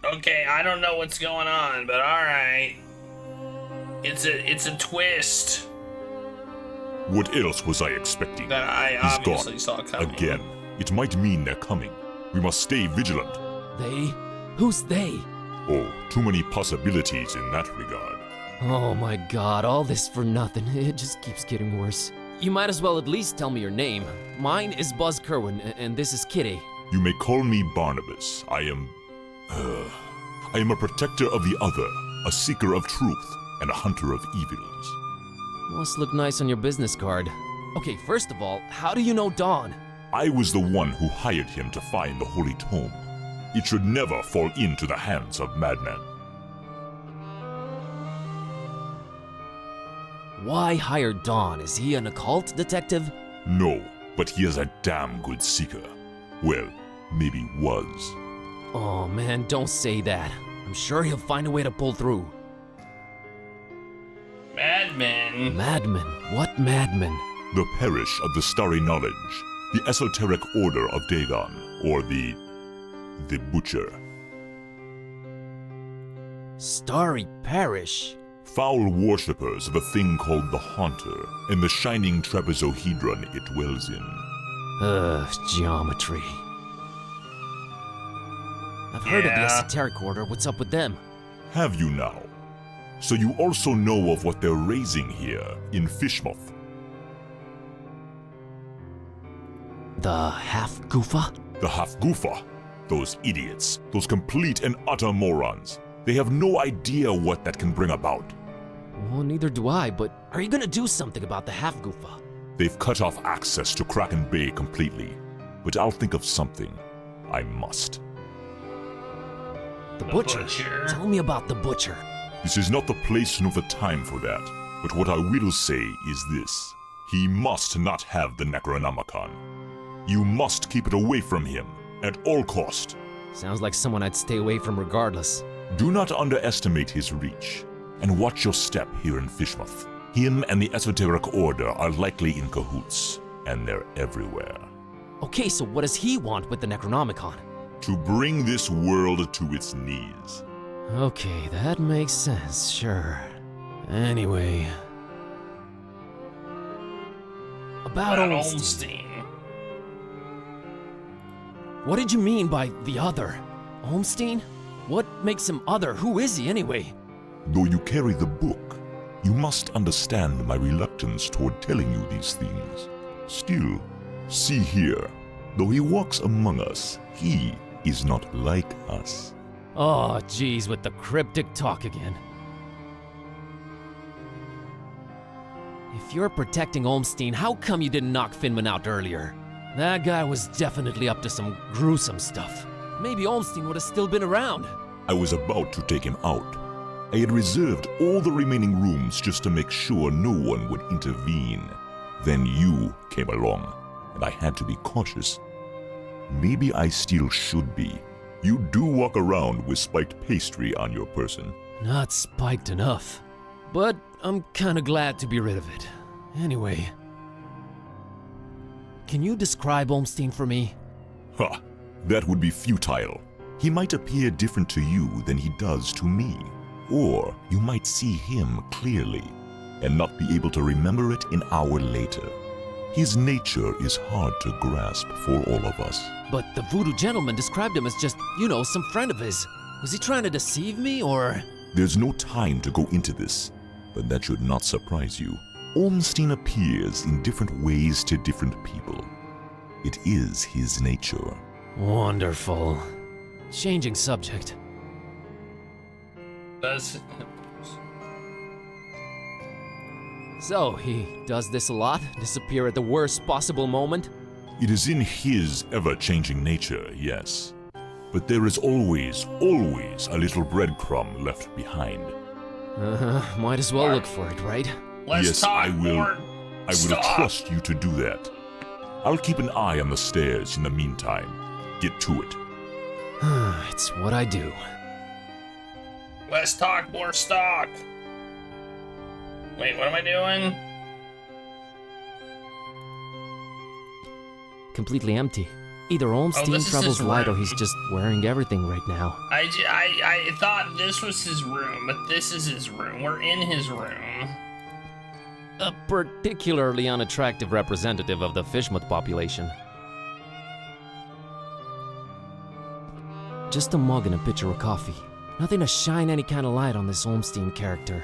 Okay, I don't know what's going on, but alright. It's a twist. What else was I expecting? That I He's obviously gone. saw coming. Again. It might mean they're coming. We must stay vigilant. They? Who's they? Oh, too many possibilities in that regard. Oh my god, all this for nothing. It just keeps getting worse. You might as well at least tell me your name. Mine is Buzz Kerwin, and this is Kitty. You may call me Barnabas. I am a protector of the other, a seeker of truth, and a hunter of evils. Must look nice on your business card. Okay, first of all, how do you know Dawn? I was the one who hired him to find the Holy Tome. It should never fall into the hands of madmen. Why hire Dawn? Is he an occult detective? No, but he is a damn good seeker. Well, maybe was. Oh man, don't say that. I'm sure he'll find a way to pull through. Madmen. Madmen? What madmen? The Parish of the Starry Knowledge, the Esoteric Order of Dagon, or the Butcher. Starry Parish? Foul worshippers of a thing called the Haunter, and the shining trapezohedron it dwells in. Geometry. I've heard of the Esoteric Order. What's up with them? Have you now? So you also know of what they're raising here in Fishmouth? The Half-Goofa? The Half-Goofa? Those idiots. Those complete and utter morons. They have no idea what that can bring about. Well, neither do I, but are you gonna do something about the Half-Goofa? They've cut off access to Kraken Bay completely. But I'll think of something. I must. The Butcher? Tell me about the Butcher. This is not the place nor the time for that. But what I will say is this. He must not have the Necronomicon. You must keep it away from him, at all cost. Sounds like someone I'd stay away from regardless. Do not underestimate his reach, and watch your step here in Fishmouth. Him and the Esoteric Order are likely in cahoots, and they're everywhere. Okay, so what does he want with the Necronomicon? To bring this world to its knees. Okay, that makes sense, sure. Anyway... About Olmstein. What did you mean by the other? Olmstein? What makes him other? Who is he anyway? Though you carry the book, you must understand my reluctance toward telling you these things. Still, see here. Though he walks among us, he is not like us. Oh, geez, with the cryptic talk again. If you're protecting Olmstein, how come you didn't knock Finman out earlier? That guy was definitely up to some gruesome stuff. Maybe Olmstein would have still been around. I was about to take him out. I had reserved all the remaining rooms just to make sure no one would intervene. Then you came along, and I had to be cautious. Maybe I still should be. You do walk around with spiked pastry on your person. Not spiked enough. But I'm kinda glad to be rid of it. Anyway. Can you describe Olmstein for me? Ha! That would be futile. He might appear different to you than he does to me. Or you might see him clearly and not be able to remember it an hour later. His nature is hard to grasp for all of us. But the voodoo gentleman described him as just, some friend of his. Was he trying to deceive me, or? There's no time to go into this, but that should not surprise you. Olmstein appears in different ways to different people. It is his nature. Wonderful. Changing subject. So, he does this a lot? Disappear at the worst possible moment? It is in his ever-changing nature, yes. But there is always a little breadcrumb left behind. Might as well look for it, right? Yes, I will trust you to do that. I'll keep an eye on the stairs in the meantime. Get to it. It's what I do. Less talk, more stock. Wait, what am I doing? Completely empty. Either Olmstein travels light or he's just wearing everything right now. I thought this was his room, but this is his room. We're in his room. A particularly unattractive representative of the fishmoth population. Just a mug and a pitcher of coffee. Nothing to shine any kind of light on this Olmstein character.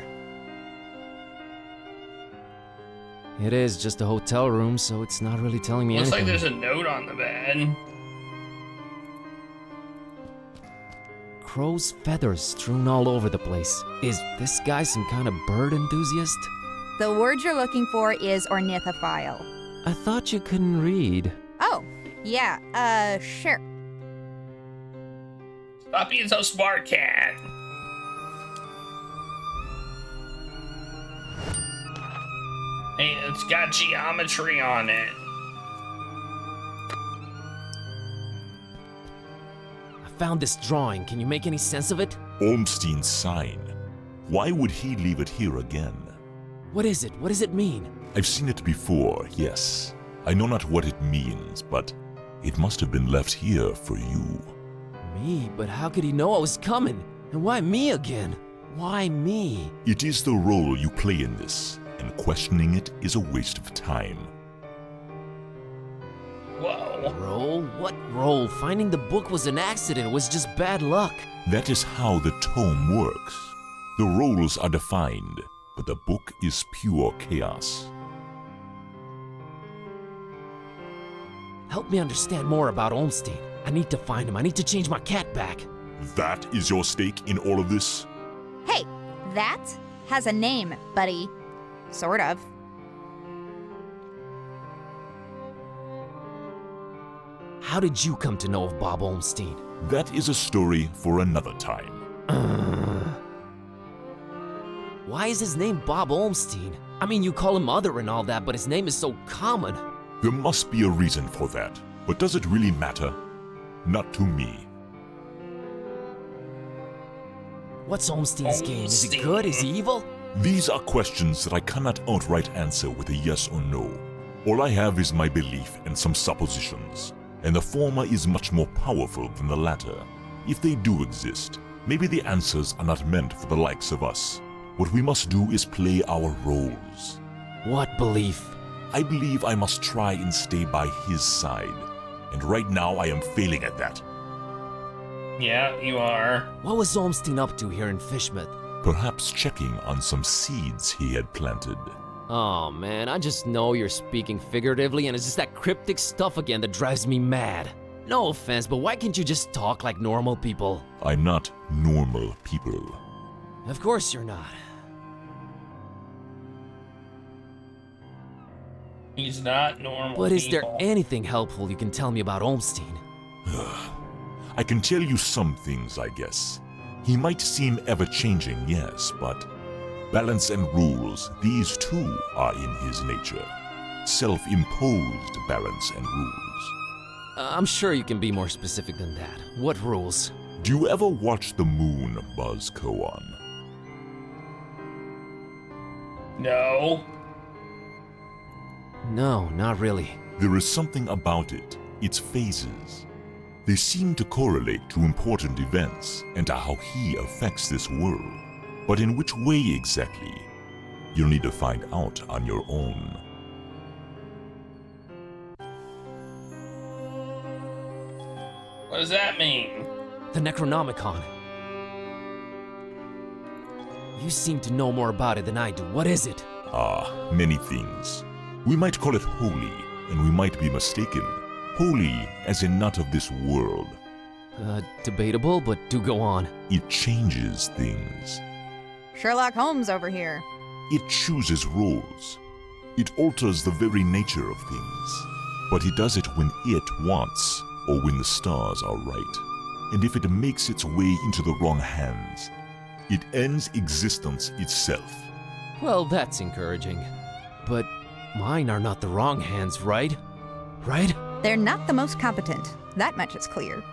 It is just a hotel room, so it's not really telling me anything. anything. Looks like there's a note on the bed. Crow's feathers strewn all over the place. Is this guy some kind of bird enthusiast? The word you're looking for is ornithophile. I thought you couldn't read. Oh, yeah, sure. Stop being so smart, cat. Hey, it's got geometry on it. I found this drawing. Can you make any sense of it? Olmstein's sign. Why would he leave it here again? What is it? What does it mean? I've seen it before, yes. I know not what it means, but it must have been left here for you. Me? But how could he know I was coming? And why me again? Why me? It is the role you play in this, and questioning it is a waste of time. Whoa. Role? What role? Finding the book was an accident. It was just bad luck. That is how the tome works. The roles are defined, but the book is pure chaos. Help me understand more about Olmstein. I need to find him. I need to change my cat back. That is your stake in all of this? Hey, that has a name, buddy. Sort of. How did you come to know of Bob Olmstein? That is a story for another time. Why is his name Bob Olmstein? I mean, you call him Mother and all that, but his name is so common. There must be a reason for that. But does it really matter? Not to me. What's Olmstein's game? Is it good? Is he evil? These are questions that I cannot outright answer with a yes or no. All I have is my belief and some suppositions, and the former is much more powerful than the latter. If they do exist, maybe the answers are not meant for the likes of us. What we must do is play our roles. What belief? I believe I must try and stay by his side, and right now I am failing at that. Yeah, you are. What was Olmstein up to here in Fishmouth? Perhaps checking on some seeds he had planted. Oh man, I just know you're speaking figuratively and it's just that cryptic stuff again that drives me mad. No offense, but why can't you just talk like normal people? I'm not normal people. Of course you're not. He's not normal. But is there people. anything helpful you can tell me about Olmstein? I can tell you some things, I guess. He might seem ever-changing, yes, but balance and rules, these too are in his nature. Self-imposed balance and rules. I'm sure you can be more specific than that. What rules? Do you ever watch the moon, Buzz Koan? No. No, not really. There is something about it, its phases. They seem to correlate to important events and to how he affects this world. But in which way exactly? You'll need to find out on your own. What does that mean? The Necronomicon. You seem to know more about it than I do. What is it? Many things. We might call it holy, and we might be mistaken. Holy as in not of this world. Debatable, but do go on. It changes things. Sherlock Holmes over here. It chooses roles. It alters the very nature of things. But it does it when it wants, or when the stars are right. And if it makes its way into the wrong hands, it ends existence itself. Well, that's encouraging. But mine are not the wrong hands, right? Right? They're not the most competent. That much is clear.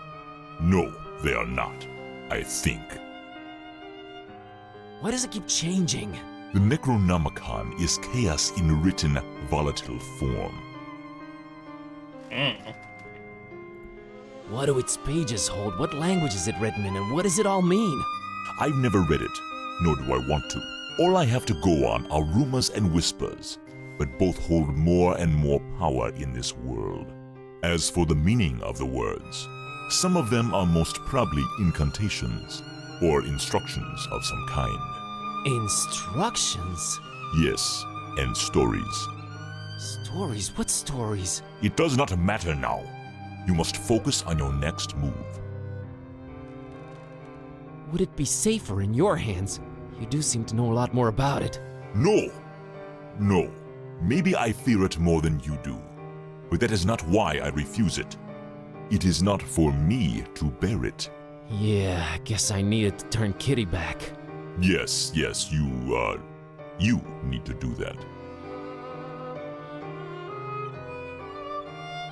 No, they are not. I think. Why does it keep changing? The Necronomicon is chaos in written, volatile form. What do its pages hold? What language is it written in, and what does it all mean? I've never read it, nor do I want to. All I have to go on are rumors and whispers, but both hold more and more power in this world. As for the meaning of the words, some of them are most probably incantations, or instructions of some kind. Instructions? Yes, and stories. Stories? What stories? It does not matter now. You must focus on your next move. Would it be safer in your hands? You do seem to know a lot more about it. No! No. Maybe I fear it more than you do. But that is not why I refuse it. It is not for me to bear it. Yeah, I guess I needed to turn Kitty back. Yes, you need to do that.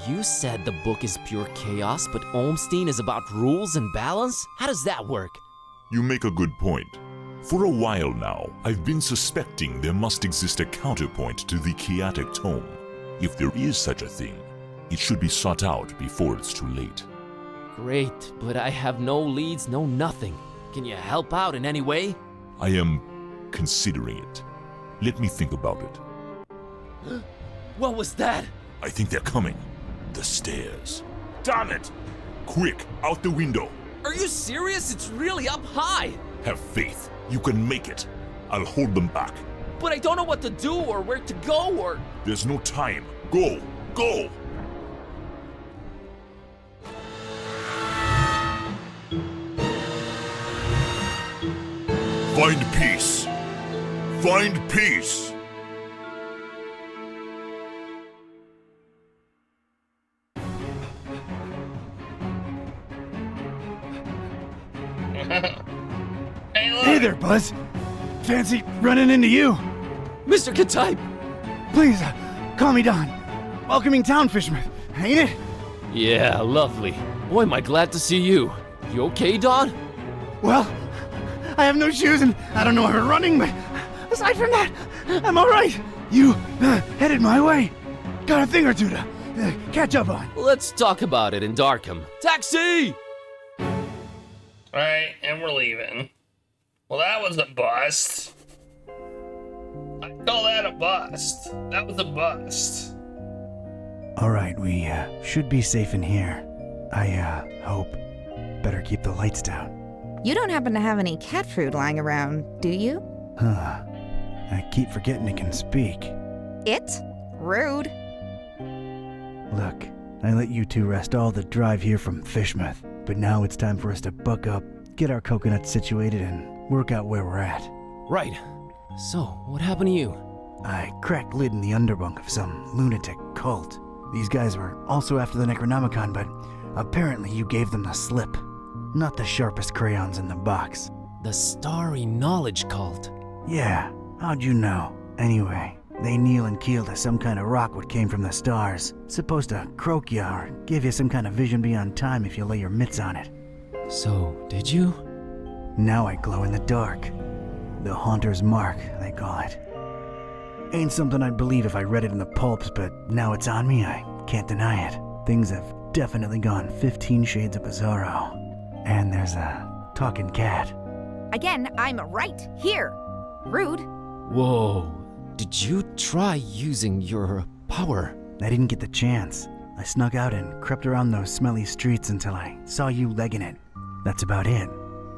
You said the book is pure chaos, but Olmstein is about rules and balance? How does that work? You make a good point. For a while now, I've been suspecting there must exist a counterpoint to the chaotic tome. If there is such a thing, it should be sought out before it's too late. Great, but I have no leads, no nothing. Can you help out in any way? I am considering it. Let me think about it. What was that? I think they're coming. The stairs. Damn it! Quick, out the window. Are you serious? It's really up high. Have faith. You can make it. I'll hold them back. But I don't know what to do or where to go or... There's no time. Go! Go! Find peace. Find peace. Hey there, Buzz. Fancy running into you. Mr. Ktype! Please, call me Don. Welcoming town fisherman, ain't it? Yeah, lovely. Boy, am I glad to see you. You okay, Don? Well, I have no shoes and I don't know how to running, but aside from that, I'm all right. You headed my way. Got a thing or two to catch up on. Let's talk about it in Darkham. Taxi! Alright, and we're leaving. Well, that was a bust. I call that a bust. That was a bust. All right, we should be safe in here. I hope. Better keep the lights down. You don't happen to have any cat food lying around, do you? I keep forgetting it can speak. It? Rude. Look, I let you two rest all the drive here from Fishmouth, but now it's time for us to buck up, get our coconuts situated, and work out where we're at. Right. So, what happened to you? I cracked lid in the underbunk of some lunatic cult. These guys were also after the Necronomicon, but apparently you gave them the slip. Not the sharpest crayons in the box. The Starry Knowledge Cult. Yeah, how'd you know? Anyway, they kneel and keel to some kind of rock what came from the stars. Supposed to croak ya or give you some kind of vision beyond time if you lay your mitts on it. So, did you? Now I glow in the dark. The Haunter's Mark, they call it. Ain't something I'd believe if I read it in the pulps, but now it's on me, I can't deny it. Things have definitely gone 15 shades of bizarro. And there's a talking cat. Again, I'm right here. Rude. Whoa. Did you try using your power? I didn't get the chance. I snuck out and crept around those smelly streets until I saw you legging it. That's about it.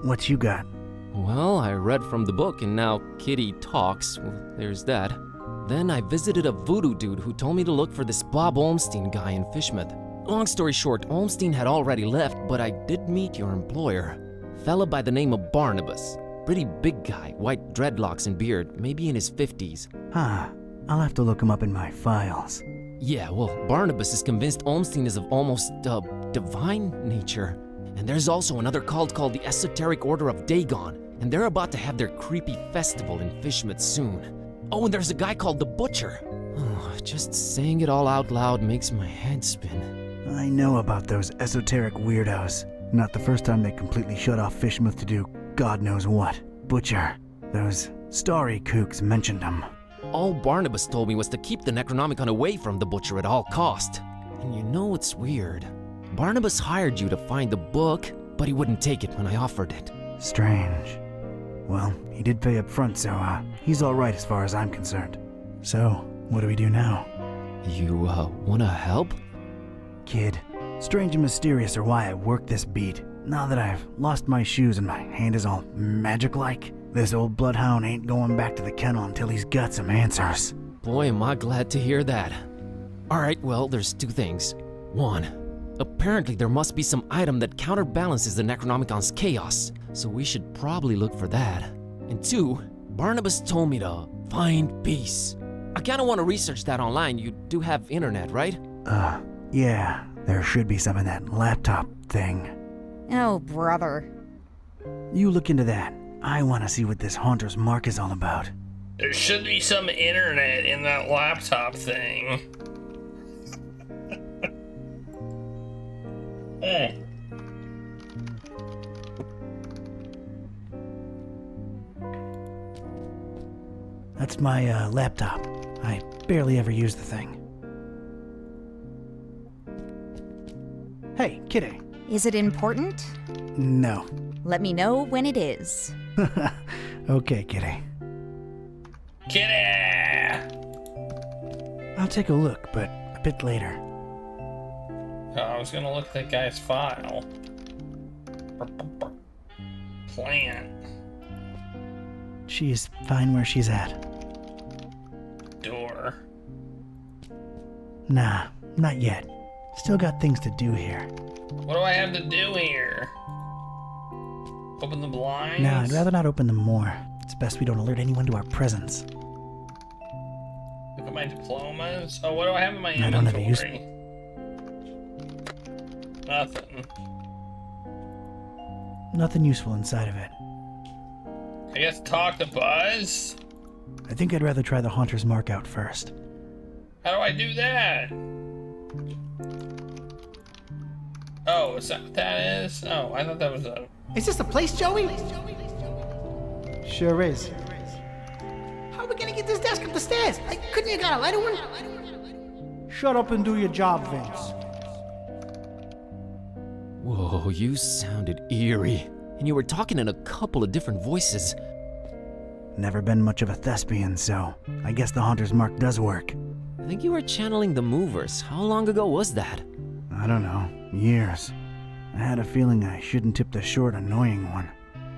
What you got? Well, I read from the book and now Kitty talks. Well, there's that. Then I visited a voodoo dude who told me to look for this Bob Olmstein guy in Fishmouth. Long story short, Olmstein had already left, but I did meet your employer. Fella by the name of Barnabas. Pretty big guy, white dreadlocks and beard, maybe in his 50s. Huh. I'll have to look him up in my files. Yeah, well, Barnabas is convinced Olmstein is of almost divine nature. And there's also another cult called the Esoteric Order of Dagon, and they're about to have their creepy festival in Fishmouth soon. Oh, and there's a guy called the Butcher. Oh, just saying it all out loud makes my head spin. I know about those esoteric weirdos. Not the first time they completely shut off Fishmouth to do God knows what. Butcher. Those starry kooks mentioned him. All Barnabas told me was to keep the Necronomicon away from the Butcher at all cost. And you know what's weird? Barnabas hired you to find the book, but he wouldn't take it when I offered it. Strange. Well, he did pay up front, so he's all right as far as I'm concerned. So, what do we do now? You, wanna help? Kid, strange and mysterious are why I work this beat. Now that I've lost my shoes and my hand is all magic-like, this old bloodhound ain't going back to the kennel until he's got some answers. Boy, am I glad to hear that. Alright, well, there's two things. One, apparently there must be some item that counterbalances the Necronomicon's chaos, so we should probably look for that. And two, Barnabas told me to find peace. I kinda wanna research that online. You do have internet, right? Yeah, there should be some in that laptop thing. Oh, brother. You look into that. I wanna see what this Haunter's Mark is all about. There should be some internet in that laptop thing. Hey. That's my laptop. I barely ever use the thing. Hey, Kitty. Is it important? No. Let me know when it is. Okay, Kitty. Kitty! I'll take a look, but a bit later. Oh, I was gonna look at that guy's file. Plant. She's fine where she's at. Door. Nah, not yet. Still got things to do here. What do I have to do here? Open the blinds? Nah, I'd rather not open them more. It's best we don't alert anyone to our presence. Look at my diplomas. Oh, what do I have in my inventory? I don't have a use. Nothing. Nothing useful inside of it. I guess talk to Buzz? I think I'd rather try the Haunter's Mark out first. How do I do that? Oh, is that what that is? Oh, I thought that was a... Is this the place, Joey? Sure is. How are we gonna get this desk up the stairs? Couldn't you got a lighter one? Shut up and do your job, Vince. Whoa, you sounded eerie. And you were talking in a couple of different voices. Never been much of a thespian, so I guess the Haunter's Mark does work. I think you were channeling the movers. How long ago was that? I don't know. Years. I had a feeling I shouldn't tip the short, annoying one.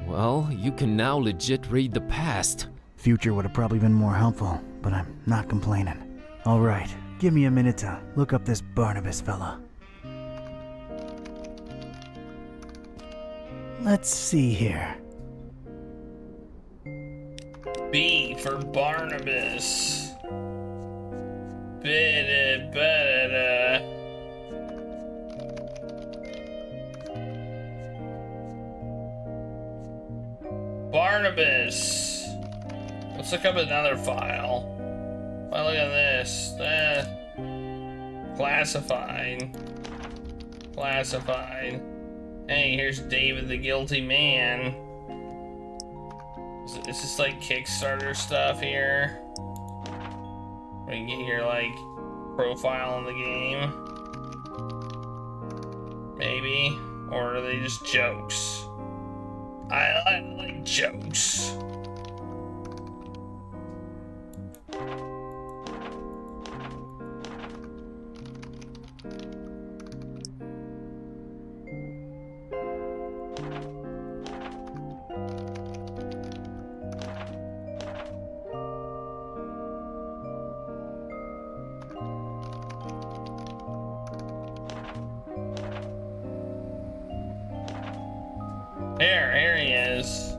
Well, you can now legit read the past. future would have probably been more helpful, but I'm not complaining. All right, give me a minute to look up this Barnabas fella. Let's see here. B for Barnabas. Barnabas. Let's look up another file. Oh, look at this. Classified. Classified. Hey, here's David the Guilty Man. Is this like Kickstarter stuff here? We can get your like profile in the game. Maybe. Or are they just jokes? I like jokes. Here he is.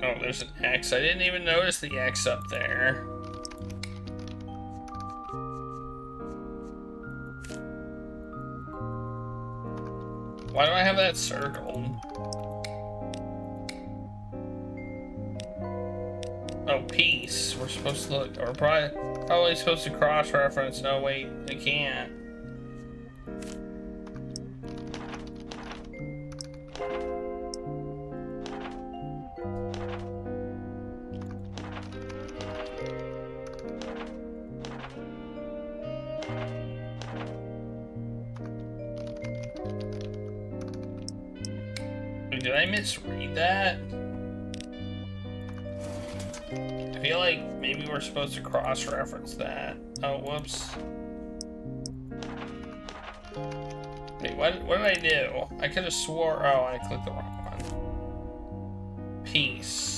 Oh, there's an X. I didn't even notice the X up there. Why do I have that circled? Oh, peace. We're supposed to look, or probably supposed to cross-reference. No, wait, I can't. Wait, did I misread that? I feel like maybe we're supposed to cross-reference that. Oh, whoops. Wait, what did I do? I could have swore... Oh, I clicked the wrong one. Peace.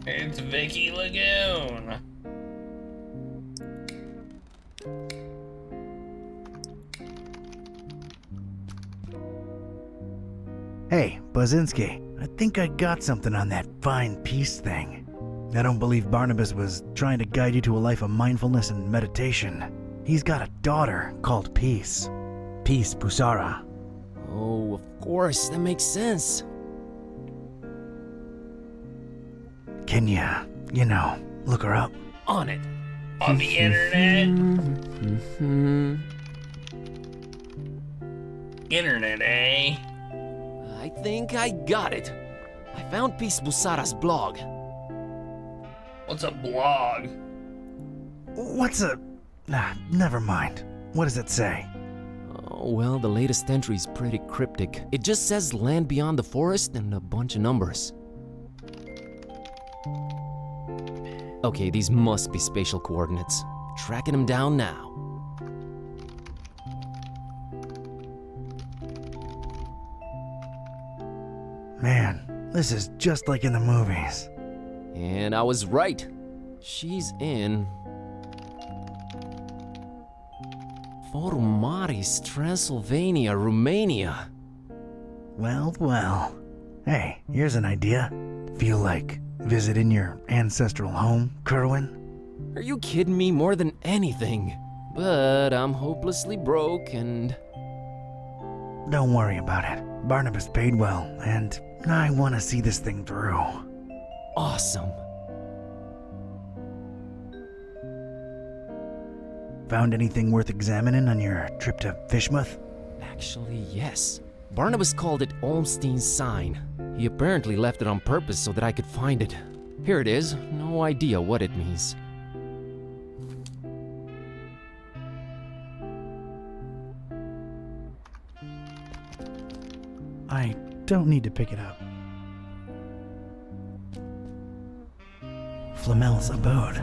It's Vicky Lagoon. Hey, Bazinski, I think I got something on that fine peace thing. I don't believe Barnabas was trying to guide you to a life of mindfulness and meditation. He's got a daughter called Peace. Peace Busara. Oh, of course, that makes sense. Can you know, look her up? On it. On the internet? Internet, eh? I think I got it. I found Peace Busara's blog. What's a blog? What's a... Nah, never mind. What does it say? Oh, well, the latest entry's pretty cryptic. It just says land beyond the forest and a bunch of numbers. Okay, these must be spatial coordinates. Tracking them down now. Man, this is just like in the movies. And I was right. She's in... Forumaris, Transylvania, Romania. Well, well. Hey, here's an idea. Feel like visiting your ancestral home, Kerwin? Are you kidding me? More than anything. But I'm hopelessly broke and... Don't worry about it. Barnabas paid well, and I want to see this thing through. Awesome. Found anything worth examining on your trip to Fishmouth? Actually, yes. Barnabas called it Olmstein's sign. He apparently left it on purpose so that I could find it. Here it is. No idea what it means. I don't need to pick it up. Flamel's abode.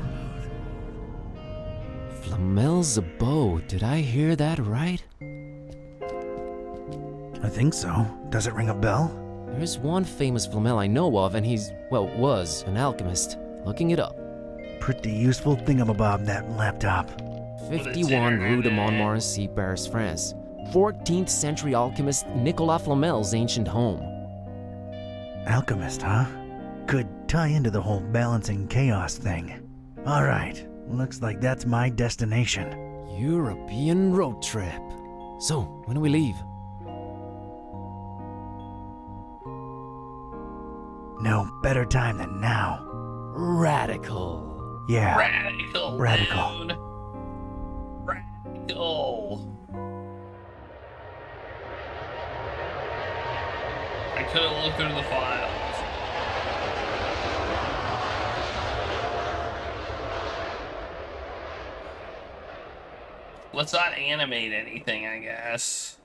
Flamel's abode. Did I hear that right? I think so. Does it ring a bell? There's one famous Flamel I know of, and he's, well, was an alchemist. Looking it up. Pretty useful thingamabob, that laptop. 51 Rue de Montmorency, Paris, France. 14th century alchemist Nicolas Flamel's ancient home. Alchemist, huh? Could tie into the whole balancing chaos thing. Alright, looks like that's my destination. European road trip. So, when do we leave? No better time than now. Radical. Yeah. Radical. Radical. Dude. Radical. I could have looked through the files. Let's not animate anything, I guess.